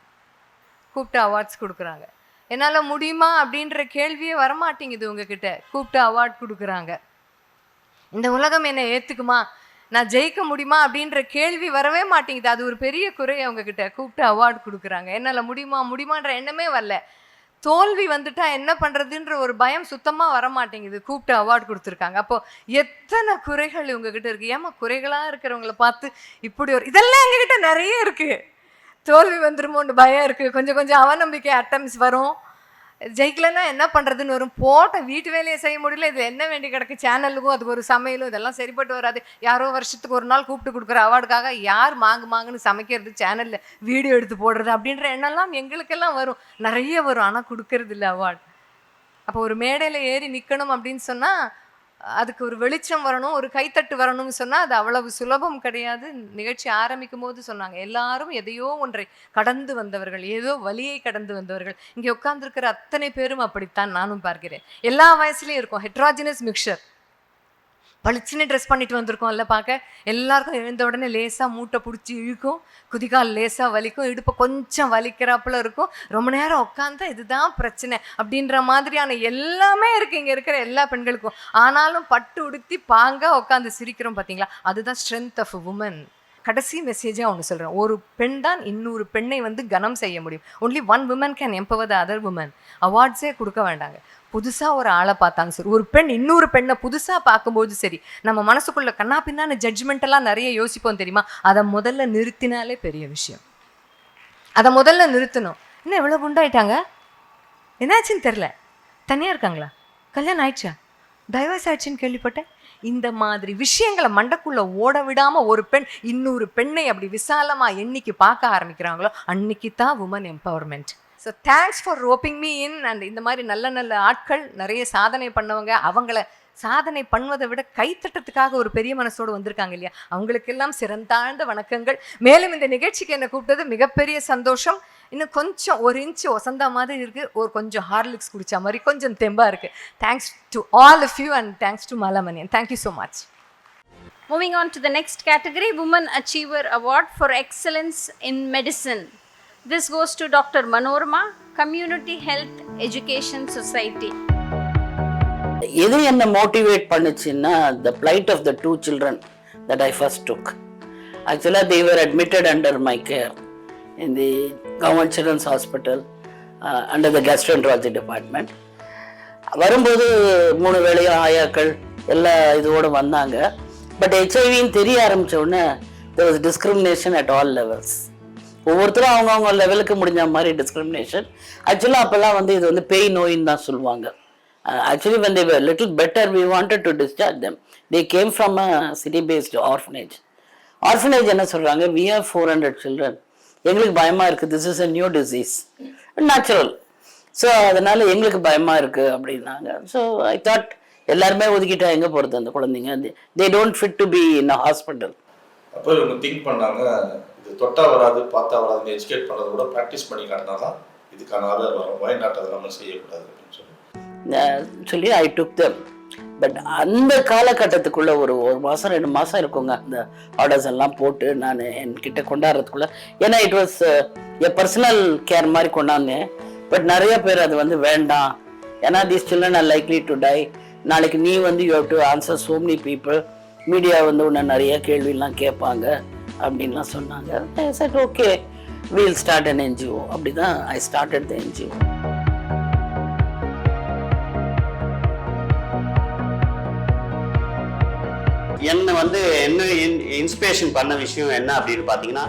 கூப்பிட்டு அவார்ட்ஸ் கொடுக்குறாங்க. என்னால் முடியுமா அப்படின்ற கேள்வியே வரமாட்டேங்குது. உங்ககிட்ட கூப்பிட்டு அவார்ட் கொடுக்குறாங்க. இந்த உலகம் என்னை ஏற்றுக்குமா, நான் ஜெயிக்க முடியுமா அப்படின்ற கேள்வி வரவே மாட்டேங்குது. அது ஒரு பெரிய குறை. அவங்கக்கிட்ட கூப்பிட்டு அவார்டு கொடுக்குறாங்க. என்னால் முடியுமான்ற எண்ணமே வரல. தோல்வி வந்துட்டா என்ன பண்ணுறதுன்ற ஒரு பயம் சுத்தமாக வரமாட்டேங்குது. கூப்பிட்டு அவார்டு கொடுத்துருக்காங்க. அப்போது எத்தனை குறைகள் இவங்ககிட்ட இருக்குது. ஏமா குறைகளாக இருக்கிறவங்கள பார்த்து இப்படி ஒரு இதெல்லாம் எங்ககிட்ட நிறைய இருக்குது. தோல்வி வந்துருமோன்னு பயம் இருக்குது, கொஞ்சம் கொஞ்சம் அவநம்பிக்கை அட்டம்ஸ் வரும், ஜெயிக்கலைன்னா என்ன பண்ணுறதுன்னு வரும், போட்ட வீட்டு வேலையை செய்ய முடியல, இதில் என்ன வேண்டி கிடக்கு, சேனலுக்கும் அது ஒரு சமையலும், இதெல்லாம் சரிப்பட்டு வராது. யாரோ வருஷத்துக்கு ஒரு நாள் கூப்பிட்டு கொடுக்குற அவார்டுக்காக யார் மாங்குன்னு சமைக்கிறது, சேனலில் வீடியோ எடுத்து போடுறது அப்படின்ற எண்ணெல்லாம் எங்களுக்கெல்லாம் வரும், நிறைய வரும். ஆனால் கொடுக்கறது இல்லை அவார்டு. அப்போ ஒரு மேடையில் ஏறி நிற்கணும் அப்படின்னு சொன்னால் அதுக்கு ஒரு வெளிச்சம் வரணும், ஒரு கைத்தட்டு வரணும்னு சொன்னால் அது அவ்வளவு சுலபம் கிடையாது. நிகழ்ச்சி ஆரம்பிக்கும் போது சொன்னாங்க, எல்லாரும் எதையோ ஒன்றை கடந்து வந்தவர்கள், ஏதோ வலியை கடந்து வந்தவர்கள். இங்கே உட்கார்ந்துருக்கிற அத்தனை பேரும் அப்படித்தான் நானும் பார்க்கிறேன். எல்லா வயசுலேயும் இருக்கும், ஹெட்ராஜினஸ் மிக்சர். பளிச்சுன்னு ட்ரெஸ் பண்ணிட்டு வந்திருக்கோம்ல பார்க்க. எல்லாருக்கும் எழுந்த உடனே லேசாக மூட்டை பிடிச்சி இழுக்கும், குதிகால் லேசாக வலிக்கும், இடுப்பு கொஞ்சம் வலிக்கிறாப்புல இருக்கும், ரொம்ப நேரம் உட்காந்தா இதுதான் பிரச்சனை அப்படின்ற மாதிரியான எல்லாமே இருக்குது இங்கே இருக்கிற எல்லா பெண்களுக்கும். ஆனாலும் பட்டு உடுத்தி பாங்க உட்காந்து சிரிக்கிறோம் பார்த்தீங்களா, அதுதான் ஸ்ட்ரென்த் ஆஃப் உமன். கடைசி மெசேஜாக ஒன்று சொல்கிறேன், ஒரு பெண் தான் இன்னொரு பெண்ணை வந்து கனம் செய்ய முடியும். Only one woman can empower the other woman. அவார்ட்ஸே கொடுக்க வேண்டாங்க. புதுசாக ஒரு ஆளை பார்த்தாங்க சரி, ஒரு பெண் இன்னொரு பெண்ணை புதுசாக பார்க்கும்போது சரி, நம்ம மனசுக்குள்ள கண்ணா பின்னான ஜட்ஜ்மெண்ட்டெல்லாம் நிறைய யோசிப்போம் தெரியுமா, அதை முதல்ல நிறுத்தினாலே பெரிய விஷயம். அதை முதல்ல நிறுத்தணும். இன்னும் எவ்வளோ குண்டாயிட்டாங்க, என்னாச்சுன்னு தெரில, தனியாக இருக்காங்களா, கல்யாணம் ஆயிடுச்சா, டைவர்ஸ் ஆயிடுச்சுன்னு கேள்விப்பட்டேன். இந்த மாதிரி விஷயங்களை மண்டக்குள்ள ஓட விடாம ஒரு பெண் இன்னொரு பெண்ணை அப்படி விசாலமா என்னைக்கு பார்க்க ஆரம்பிக்கிறாங்களோ அன்னைக்கு தான் women empowerment. So thanks for roping me in. And இந்த மாதிரி நல்ல நல்ல ஆட்கள் நிறைய சாதனை பண்ணவங்க, அவங்கள சாதனை பண்ணுவதை விட கைத்தட்டத்துக்காக ஒரு பெரிய மனசோடு வந்திருக்காங்க இல்லையா, அவங்களுக்கெல்லாம் சிறந்தாழ்ந்த வணக்கங்கள். மேலும் இந்த நிகழ்ச்சிக்கு என்னை கூப்பிட்டது மிகப்பெரிய சந்தோஷம். இன்னும் கொஞ்சம் ஒரு இன்ச்சு ஒசந்தா மாதிரி இருக்குது, ஒரு கொஞ்சம் ஹார்லிக்ஸ் குடிச்ச மாதிரி கொஞ்சம் தெம்பாக இருக்குது. Thanks to all of you and thanks to Malamaniyan. Thank you so much. Moving on to the next category, Women Achiever Award for Excellence in Medicine. This goes to Dr. Manorama, Community Health Education Society. எது என்ன motivate பண்ணுச்சுன்னா, the plight of the 2 children that I first took. Actually, they were admitted under my care in the Government Children's Hospital under the gastroenterology department. வரும்போது 3 வேளையும் ஆயாக்கள் எல்லா இதோடு வந்தாங்க. But ஹெச்ஐவின்னு தெரிய ஆரம்பித்த உடனே there was discrimination at all levels. ஒவ்வொருத்தரும் அவங்கவுங்க லெவலுக்கு முடிஞ்ச மாதிரி டிஸ்கிரிமினேஷன். ஆக்சுவலாக அப்போல்லாம் வந்து இது வந்து பேய் நோயின்னு தான் சொல்லுவாங்க. Actually, when they were a little better, we wanted to discharge them. They came from a city-based orphanage. Orphanage என்ன சொல்கிறாங்க, we have 400 children. எங்களுக்கு பயமாக இருக்குது, this is a new disease. Natural. So அதனால் எங்களுக்கு பயமாக இருக்குது அப்படின்னாங்க. ஸோ ஐ தாட் எல்லாருமே ஒதுக்கிட்டா எங்கே போகிறது அந்த குழந்தைங்க, they don't fit to be in a hospital. அப்போ இவங்க திங்க் பண்ணாங்க, இது தொட்டா வராது பார்த்தா வராதுன்னு எஜுகேட் பண்ணுறத கூட ப்ராக்டிஸ் பண்ணி காட்டினா தான் இதுக்கான ஆதார் வரும், வயநாட்டு அதை நம்ம செய்யக்கூடாது அப்படின்னு சொல்லி ஐ டுக் தம். பட் அந்த காலகட்டத்துக்குள்ளே ஒரு மாதம் 2 மாதம் இருக்குங்க அந்த ஆர்டர்ஸ் எல்லாம் போட்டு நான் என்கிட்ட கொண்டாடுறதுக்குள்ளே. ஏன்னா it was a personal care மாதிரி கொண்டாந்தேன். பட் நிறைய பேர் அது வந்து வேண்டாம், ஏன்னா these children are likely to die, நாளைக்கு நீ வந்து you have to answer so many people, media வந்து உன்னை நிறைய கேள்வியெல்லாம் கேட்பாங்க அப்படின்லாம் சொன்னாங்க. I said okay, we'll start an NGO. அப்படி தான் ஐ ஸ்டார்டட் த என்ஜிஓ. என்னை வந்து என்ன இன்ஸ்பிரேஷன் பண்ண விஷயம் என்ன அப்படின்னு பார்த்தீங்கன்னா,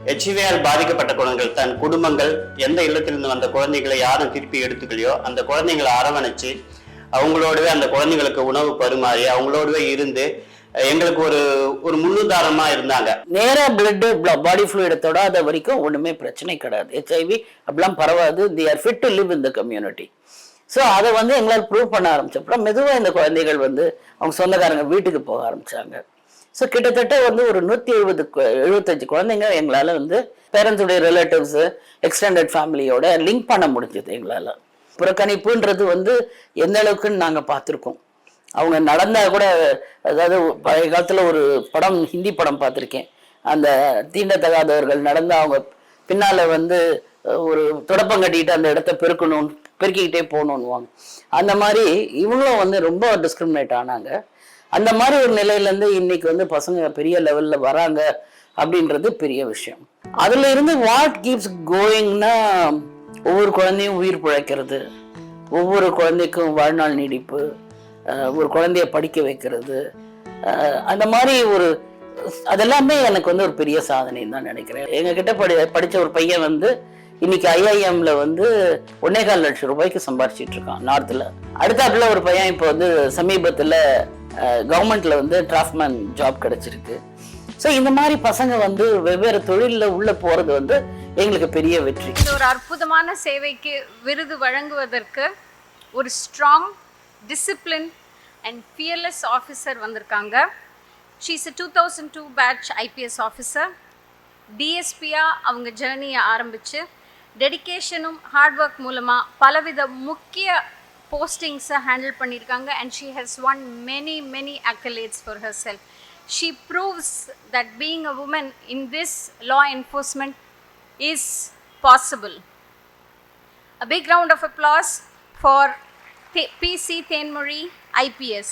ஹெச்ஐவியால் பாதிக்கப்பட்ட குழந்தைகள் தன் குடும்பங்கள் எந்த இல்லத்திலிருந்து வந்த குழந்தைகளை யாரும் திருப்பி எடுத்துக்கலையோ அந்த குழந்தைங்களை அரவணைச்சு அவங்களோடவே அந்த குழந்தைங்களுக்கு உணவு பரிமாறி அவங்களோடவே இருந்து எங்களுக்கு ஒரு முன்னுதாரணமாக இருந்தாங்க. நேராக பிளட்டு பாடி ஃப்ளூயிடை தொடாத வரைக்கும் ஒன்றுமே பிரச்சனை கிடையாது. ஹெச்ஐவி அப்படிலாம் பரவாது. They are fit to live in the community. So அதை வந்து எங்களால் ப்ரூவ் பண்ண ஆரம்பிச்சப்பறம் மெதுவாக இந்த குழந்தைகள் வந்து அவங்க சொந்தக்காரங்க வீட்டுக்கு போக ஆரம்பித்தாங்க. ஸோ கிட்டத்தட்ட வந்து ஒரு 175 குழந்தைங்க எங்களால் வந்து பேரண்ட்ஸுடைய ரிலேட்டிவ்ஸு எக்ஸ்டெண்டட் ஃபேமிலியோட லிங்க் பண்ண முடிஞ்சது எங்களால். புறக்கணிப்புன்றது வந்து எந்த அளவுக்குன்னு நாங்கள் பார்த்துருக்கோம். அவங்க நடந்தால் கூட, அதாவது பழைய காலத்தில் ஒரு படம், ஹிந்தி படம் பார்த்துருக்கேன், அந்த தீண்டத்தகாதவர்கள் நடந்தால் அவங்க பின்னால் வந்து ஒரு தொடப்பம் கட்டிக்கிட்டு அந்த இடத்த பெருக்கிக்கிட்டே போகணுன்னுவாங்க. அந்த மாதிரி இவங்களும் வந்து ரொம்ப டிஸ்கிரிமினேட் ஆனாங்க. அந்த மாதிரி ஒரு நிலையிலேருந்து இன்னைக்கு வந்து பசங்க பெரிய லெவலில் வராங்க அப்படின்றது பெரிய விஷயம். அதில் இருந்து வாட் கீப்ஸ் கோயிங்னா, ஒவ்வொரு குழந்தையும் உயிர் பிழைக்கிறது, ஒவ்வொரு குழந்தைக்கும் வாழ்நாள் நீடிப்பு, ஒரு குழந்தைய படிக்க வைக்கிறது, அந்த மாதிரி அதெல்லாமே எனக்கு வந்து ஒரு பெரிய சாதனைன்னு தான் நினைக்கிறேன். எங்ககிட்ட படித்த ஒரு பையன் வந்து இன்னைக்கு ஐஐஎம்ல வந்து 1.25 லட்சம் ரூபாய்க்கு சம்பாரிச்சிட்டு இருக்கான் நார்த்தில். அடுத்தாப்புல ஒரு பையன் இப்போ வந்து சமீபத்தில் கவர்மெண்ட்ல வந்து டிராஃப்ட்மேன் ஜாப் கிடைச்சிருக்கு. ஸோ இந்த மாதிரி பசங்க வந்து வெவ்வேறு தொழிலில் உள்ள போறது வந்து எங்களுக்கு பெரிய வெற்றி. இந்த ஒரு அற்புதமான சேவைக்கு விருது வழங்குவதற்கு ஒரு strong, discipline and fearless officer வந்திருக்காங்க. ஷீ இஸ் 2002 பேட்ச் ஐபிஎஸ் ஆஃபீஸர். டிஎஸ்பியாக அவங்க ஜேர்னியை ஆரம்பித்து டெடிகேஷனும் ஹார்ட் ஒர்க் மூலமாக பலவித முக்கிய போஸ்டிங்ஸை ஹேண்டில் பண்ணியிருக்காங்க and she has won many accolades for herself. She proves that being a woman in this law enforcement is possible. A big round of applause for PC Thenmozhi IPS.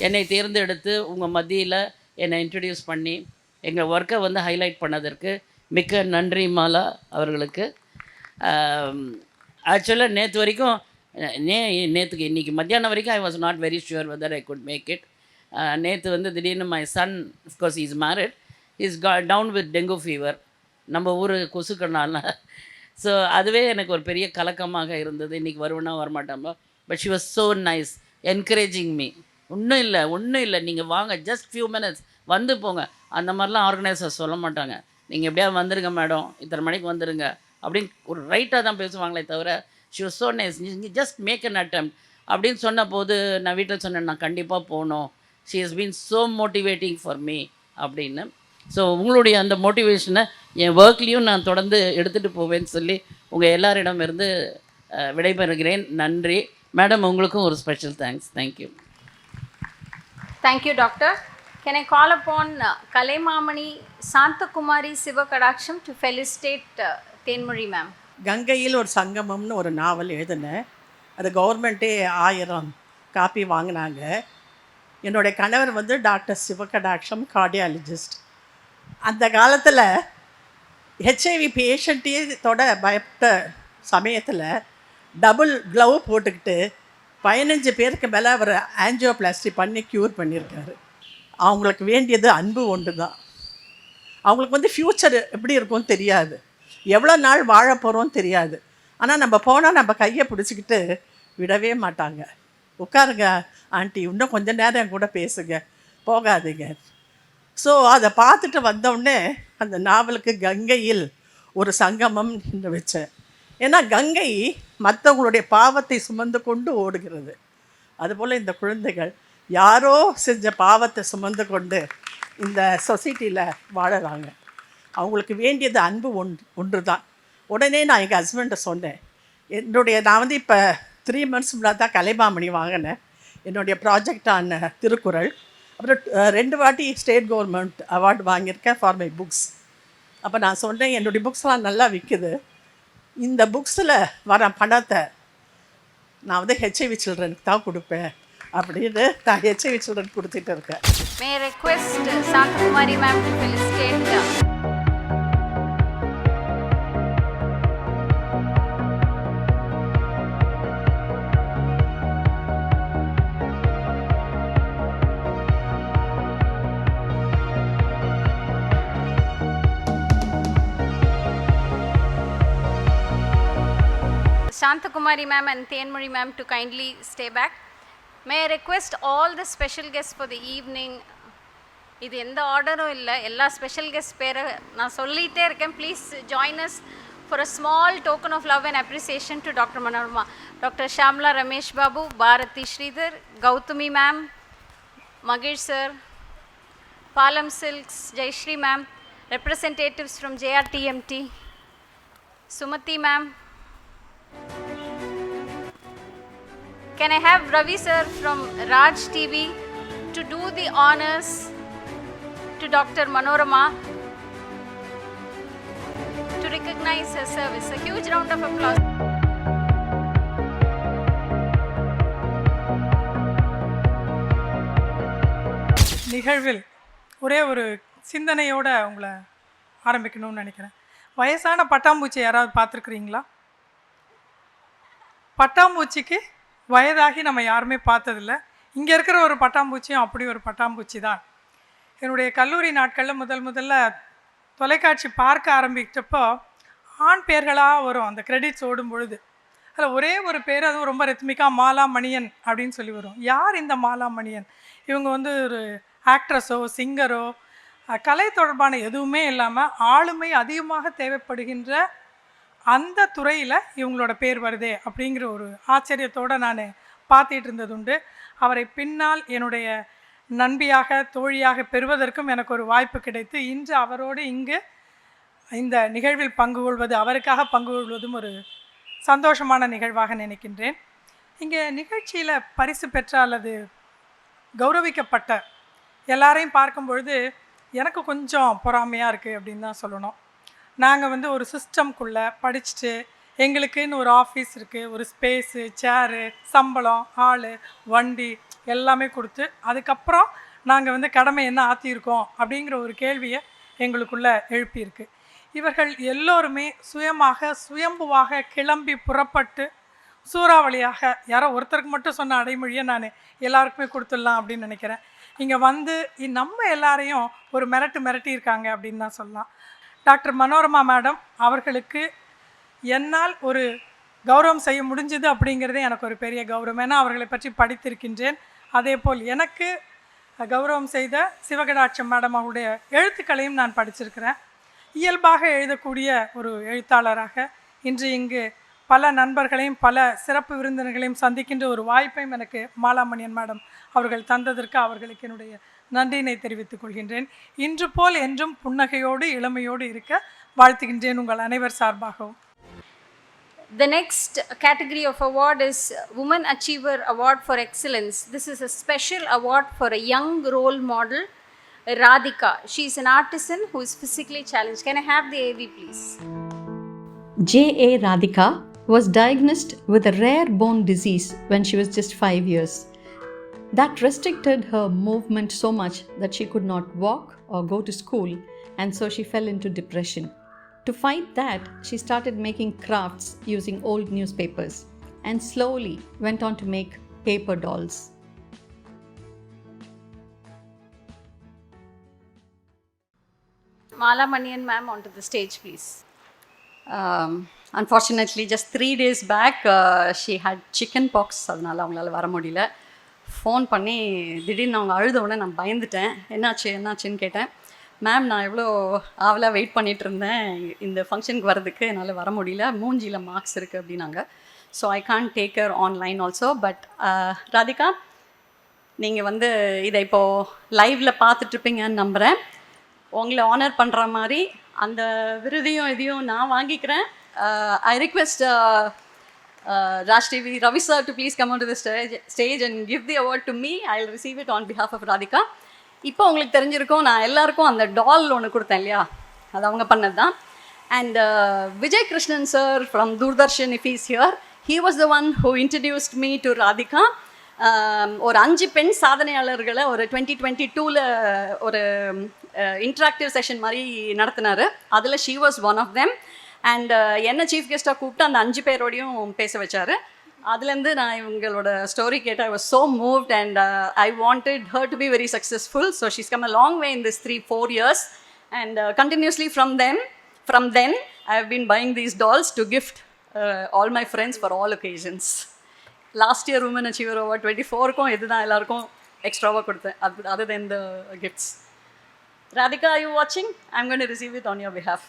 என்னை தேர்ந்தெடுத்து உங்கள் மத்தியில் என்னை இன்ட்ரடியூஸ் பண்ணி எங்கள் ஒர்க்கை வந்து ஹைலைட் பண்ணதற்கு மிக்க நன்றி மாலா அவர்களுக்கு. ஆக்சுவலாக நேற்று வரைக்கும் நேற்றுக்கு இன்றைக்கி மத்தியானம் வரைக்கும் I was not very sure whether I could make it. நேற்று வந்து திடீர்னு my son of course is married is down with dengue fever, நம்ம ஊர் கொசுக்கனால. ஸோ அதுவே எனக்கு ஒரு பெரிய கலக்கமாக இருந்தது. இன்றைக்கி வருவேன்னா வரமாட்டாமா. But she was so nice encouraging me. ஒன்றும் இல்லை நீங்கள் வாங்க, ஜஸ்ட் ஃபியூ மினிட்ஸ் வந்து போங்க. அந்த மாதிரிலாம் ஆர்கனைசர் சொல்ல மாட்டாங்க. நீங்கள் எப்படியாவது வந்துடுங்க மேடம், இத்தனை மணிக்கு வந்துடுங்க அப்படின்னு ஒரு ரைட்டாக தான் பேசுவாங்களே தவிர she was so nice. Just make an attempt அப்படின்னு சொன்ன போது நான் வீட்டில் சொன்னேன், நான் கண்டிப்பாக போகணும். She has been so motivating for me அப்படின்னு. ஸோ உங்களுடைய அந்த மோட்டிவேஷனை என் ஒர்க்லேயும் நான் தொடர்ந்து எடுத்துகிட்டு போவேன்னு சொல்லி உங்கள் எல்லாரிடமிருந்து விடைபெறுகிறேன். நன்றி மேடம். உங்களுக்கும் ஒரு special thanks. Thank you. Thank you, Doctor. Can I call upon Kalaimamani Santakumari Sivakadaksham to felicitate Thenmozhi ma'am? கங்கையில் ஒரு சங்கமம்னு ஒரு நாவல் எழுதினேன். அது கவர்மெண்ட்டே 1000 காப்பி வாங்கினாங்க. என்னுடைய கணவர் வந்து டாக்டர் சிவகடாட்சம், கார்டியாலஜிஸ்ட். அந்த காலத்தில் ஹெச்ஐவி பேஷண்ட்டே தொட பயப்பட்ட சமயத்தில் டபுள் க்ளவ் போட்டுக்கிட்டு 15 பேருக்கு மேலே அவர் ஆஞ்சியோபிளாஸ்டி பண்ணி க்யூர் பண்ணியிருக்காரு. அவங்களுக்கு வேண்டியது அன்பு ஒன்று தான். அவங்களுக்கு வந்து ஃப்யூச்சர் எப்படி இருக்கும்னு தெரியாது, எவ்வளோ நாள் வாழ போகிறோன்னு தெரியாது. ஆனால் நம்ம போனால் நம்ம கையை பிடிச்சிக்கிட்டு விடவே மாட்டாங்க. உட்காருங்க ஆண்டி, இன்னும் கொஞ்சம் நேரம் என் கூட பேசுங்க, போகாதீங்க. ஸோ அதை பார்த்துட்டு வந்தோடனே அந்த நாவலுக்கு கங்கையில் ஒரு சங்கமம் வச்சேன். ஏன்னா கங்கை மற்றவங்களுடைய பாவத்தை சுமந்து கொண்டு ஓடுகிறது. அதுபோல் இந்த குழந்தைகள் யாரோ செஞ்ச பாவத்தை சுமந்து கொண்டு இந்த சொசைட்டியில் வாழறாங்க. அவங்களுக்கு வேண்டியது அன்பு ஒன்று தான். உடனே நான் எங்கள் ஹஸ்பண்டை சொன்னேன், நான் வந்து இப்போ 3 months முன்னாடி தான் கலைமாமணி வாங்கினேன். என்னுடைய ப்ராஜெக்டான திருக்குறள். அப்புறம் 2 வாட்டி ஸ்டேட் கவர்மெண்ட் அவார்டு வாங்கியிருக்கேன் ஃபார் மை புக்ஸ். அப்போ நான் சொன்னேன், என்னுடைய புக்ஸ்லாம் நல்லா விற்குது, இந்த புக்ஸில் வர பணத்தை நான் வந்து ஹெச்ஐவி சில்ட்ரனுக்கு தான் கொடுப்பேன் அப்படின்னு நான் ஹெச்ஐவி சில்ட்ரன் கொடுத்துட்டு இருக்கேன். May I request Santakumari ma'am to felicitate Santakumari ma'am and Thenmozhi ma'am to kindly stay back. May I request all the special guests for the evening. இது எந்த ஆர்டரும் இல்லை, எல்லா ஸ்பெஷல் கெஸ்ட் பேரை நான் சொல்லிகிட்டே இருக்கேன். Please join us for a small token of love and appreciation to Dr. Manorama, Dr. Shamla Ramesh Babu, Bharati Sridhar, Gautami ma'am, Magish sir, Palam Silks, Jayashri ma'am, representatives from JRTMT, Sumati ma'am. Can I have Ravi sir from Raj TV to do the honors to Dr. Manorama to recognize her service? A huge round of applause. நிகழ்வில் ஒரே ஒரு சிந்தனையோடு உங்களை ஆரம்பிக்கணும்னு நினைக்கிறேன். வயசான பட்டாம்பூச்சி யாராவது பார்த்துருக்குறீங்களா? பட்டாம்பூச்சிக்கு வயதாகி நம்ம யாருமே பார்த்ததில்ல. இங்கே இருக்கிற ஒரு பட்டாம்பூச்சியும் அப்படி ஒரு பட்டாம்பூச்சி தான். என்னுடைய கல்லூரி நாட்களில் முதல்ல தொலைக்காட்சி பார்க்க ஆரம்பித்தப்போ ஆண் பேர்களாக வரும் அந்த கிரெடிட்ஸ் ஓடும் பொழுது. அதில் ஒரே ஒரு பேர், அதுவும் ரொம்ப ரித்மிக்காக, மாலா மணியன் அப்படின்னு சொல்லி வரும். யார் இந்த மாலா மணியன்? இவங்க வந்து ஒரு ஆக்ட்ரஸோ சிங்கரோ கலை தொடர்பான எதுவுமே இல்லாமல் ஆளுமை அதிகமாக தேவைப்படுகின்ற அந்த துறையில் இவங்களோட பேர் வருதே அப்படிங்கிற ஒரு ஆச்சரியத்தோடு நான் பார்த்துட்டு இருந்தது உண்டு. அவரை பின்னால் என்னுடைய நண்பியாக தோழியாக பெறுவதற்கும் எனக்கு ஒரு வாய்ப்பு கிடைத்து இன்று அவரோடு இங்கு இந்த நிகழ்வில் பங்கு கொள்வது, அவருக்காக பங்கு கொள்வதும் ஒரு சந்தோஷமான நிகழ்வாக நினைக்கின்றேன். இங்கே நிகழ்ச்சியில் பரிசு பெற்ற அல்லது கௌரவிக்கப்பட்ட எல்லாரையும் பார்க்கும் பொழுது எனக்கு கொஞ்சம் பொறாமையாக இருக்குது அப்படின்னு தான் சொல்லணும். நாங்கள் ஒரு சிஸ்டம்குள்ளே படிச்சுட்டு எங்களுக்குன்னு ஒரு ஆஃபீஸ் இருக்குது, ஒரு ஸ்பேஸு, சேரு, சம்பளம், ஆள், வண்டி எல்லாமே கொடுத்து அதுக்கப்புறம் நாங்கள் கடமை என்ன ஆற்றியிருக்கோம் அப்படிங்கிற ஒரு கேள்வியை எங்களுக்குள்ளே எழுப்பியிருக்கு. இவர்கள் எல்லோருமே சுயம்புவாக கிளம்பி புறப்பட்டு சூறாவளியாக யாரோ ஒருத்தருக்கு மட்டும் சொன்ன அடைமொழியை நான் எல்லாருக்குமே கொடுத்துடலாம் அப்படின்னு நினைக்கிறேன். இங்கே நம்ம எல்லாரையும் ஒரு மிரட்டியிருக்காங்க அப்படின்னு தான் சொல்லலாம். டாக்டர் மனோரமா மேடம் அவர்களுக்கு என்னால் ஒரு கௌரவம் செய்ய முடிஞ்சது அப்படிங்கிறதே எனக்கு ஒரு பெரிய கௌரவம். ஏன்னா அவர்களை பற்றி படித்திருக்கின்றேன். அதே போல் எனக்கு கௌரவம் செய்த சிவகடாட்சம் மேடம் அவருடைய எழுத்துக்களையும் நான் படிச்சிருக்கிறேன். இயல்பாக எழுதக்கூடிய ஒரு எழுத்தாளராக இன்று இங்கு பல நண்பர்களையும் பல சிறப்பு விருந்தினர்களையும் சந்திக்கின்ற ஒரு வாய்ப்பையும் எனக்கு மாலாமணியன் மேடம் அவர்கள் தந்ததற்கு அவர்களுக்கு என்னுடைய நன்றியினை தெரிவித்துக் கொள்கின்றேன். இன்று போல் என்றும் புன்னகையோடு இளமையோடு இருக்க வாழ்த்துகின்றேன் உங்கள் அனைவர் சார்பாகவும். The next category of award is Women Achiever Award for Excellence. This is a special award for a young role model, Radhika. She is an artisan who is physically challenged. Can I have the AV please? J.A. Radhika was diagnosed with a rare bone disease when she was just 5 years. That restricted her movement so much that she could not walk or go to school, and so she fell into depression. To fight that, she started making crafts using old newspapers and slowly went on to make paper dolls. Mala Manian ma'am onto the stage please. Unfortunately, just 3 days back, she had chicken pox. அதனால் அவங்களால வர முடியல. Phone பண்ணி திடீர்னு அவங்க அழுத உடனே நான் பயந்துட்டேன். என்னாச்சுன்னு கேட்டேன். மேம் நான் எவ்வளோ ஆவலாக வெயிட் பண்ணிகிட்டு இருந்தேன் இந்த ஃபங்க்ஷனுக்கு வரதுக்கு, என்னால் வர முடியல, மூஞ்சியில் மார்க்ஸ் இருக்குது அப்படின்னாங்க. So I can't take care online also. But Radhika, நீங்கள் இதை இப்போது லைவில் பார்த்துட்ருப்பீங்கன்னு நம்புகிறேன். உங்களை ஆனர் பண்ணுற மாதிரி அந்த விருதையும் இதையும் நான் வாங்கிக்கிறேன். I request Raj TV Ravi sir to please come onto the stage and give the award to me. I'll receive it on behalf of Radhika. இப்போ உங்களுக்கு தெரிஞ்சிருக்கும், நான் எல்லாருக்கும் அந்த டால் ஒன்று கொடுத்தேன் இல்லையா, அது அவங்க பண்ணது தான். And Vijay Krishnan sir from Doordarshan, if he's here, he was the one who introduced me to Radhika. ஒரு 5 பெண் சாதனையாளர்களை ஒரு 2022ல் ஒரு இன்ட்ராக்டிவ் செஷன் மாதிரி நடத்தினார். அதில் she was one of them. And என்ன சீஃப் கெஸ்ட்டாக கூப்பிட்டு அந்த 5 பேரோடையும் பேச வச்சார். அதுலேருந்து நான் இவங்களோட ஸ்டோரி கேட்டு I was so moved and I wanted her to be very successful. So she's come a long way in this 3-4 years and continuously from then I have been buying these dolls to gift all my friends for all occasions. Last year Women Achiever Award 24க்கும் இதுதான் எல்லாருக்கும் எக்ஸ்ட்ராவாக கொடுத்தேன், other than the gifts. Radhika, are you watching? I'm going to receive it on your behalf.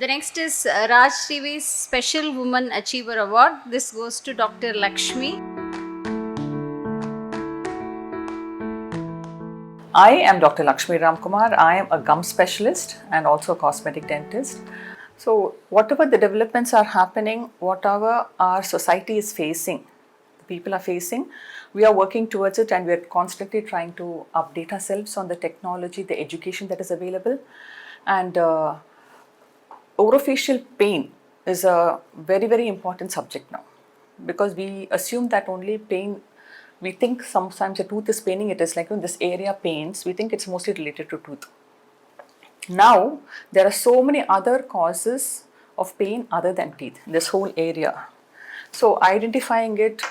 The next is Raj TV's Special Woman Achiever Award. This goes to Dr. Lakshmi. I am Dr. Lakshmi Ramkumar. I am a gum specialist and also a cosmetic dentist. So whatever the developments are happening, whatever our society is facing, the people are facing, we are working towards it, and we are constantly trying to update ourselves on the technology, the education that is available. And orofacial pain is a very, very important subject now, because we assume that only pain, we think sometimes a tooth is paining, it is like when this area pains, we think it's mostly related to tooth. Now, there are so many other causes of pain other than teeth in this whole area. So, identifying it,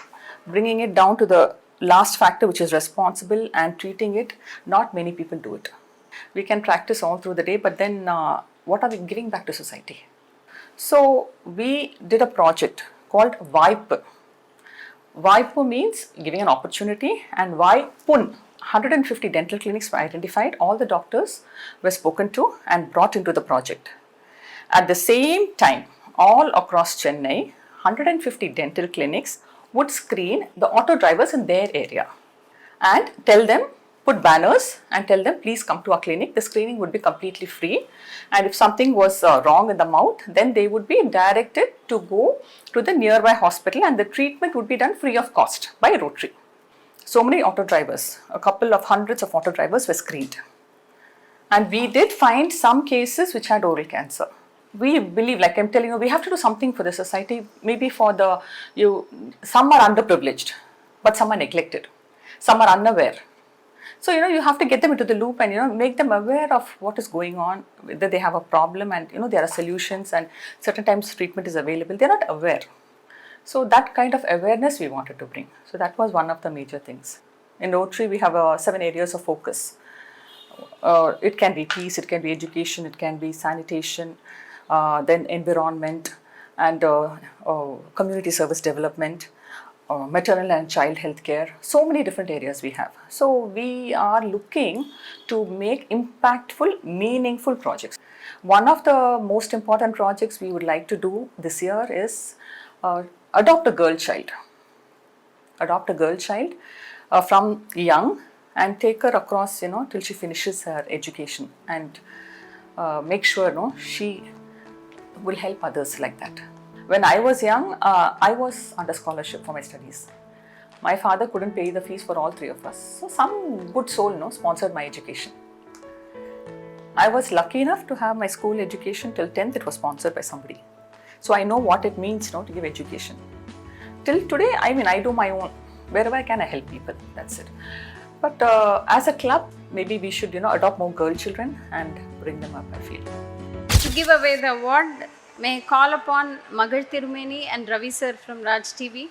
bringing it down to the last factor which is responsible and treating it, not many people do it. We can practice all through the day, but then what are we giving back to society? So, we did a project called VIPE. VIPE means giving an opportunity, and VIPUN, 150 dental clinics were identified, all the doctors were spoken to and brought into the project. At the same time, all across Chennai, 150 dental clinics would screen the auto drivers in their area and tell them, put banners and tell them, please come to our clinic. The screening would be completely free, and if something was wrong in the mouth, then they would be directed to go to the nearby hospital, and the treatment would be done free of cost by Rotary. So many auto drivers, a couple of hundreds of auto drivers were screened, and we did find some cases which had oral cancer. We believe, like I'm telling you, we have to do something for the society. Maybe for the, some are underprivileged, but some are neglected, some are unaware. So, you have to get them into the loop and, make them aware of what is going on, whether they have a problem, and, there are solutions, and certain times treatment is available. They're not aware. So, that kind of awareness we wanted to bring. So, that was one of the major things. In Rotary, we have 7 areas of focus. It can be peace, it can be education, it can be sanitation, then environment, and community service development, maternal and child health care. So many different areas we have. So we are looking to make impactful, meaningful projects. One of the most important projects we would like to do this year is adopt a girl child. Adopt a girl child from young and take her across, till she finishes her education, and make sure, she will help others like that. When I was young, I was under scholarship for my studies. My father couldn't pay the fees for all 3 of us. So some good soul, sponsored my education. I was lucky enough to have my school education till 10th. It was sponsored by somebody. So I know what it means, to give education. Till today, I do my own. Wherever I can, I help people. That's it. But as a club, maybe we should, adopt more girl children and bring them up, I feel. To give away the award, may I call upon Magal Tirumeni and Ravi sir from Raj TV.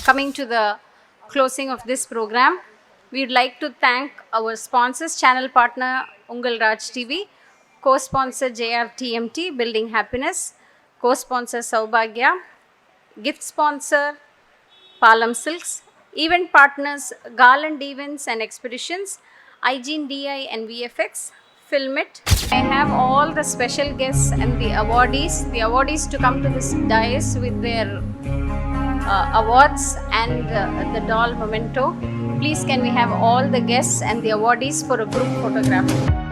Coming to the closing of this program, we would like to thank our sponsors, channel partner Ungal Raj TV, co-sponsor JRTMT Building Happiness, co-sponsor Saubhagya, gift sponsor Palam Silks, event partners Garland Events and Expeditions, Hygiene DI and VFX, Filmit. I have all the special guests and the awardees to come to this dais with their awards and the doll memento. Please, can we have all the guests and the awardees for a group photograph?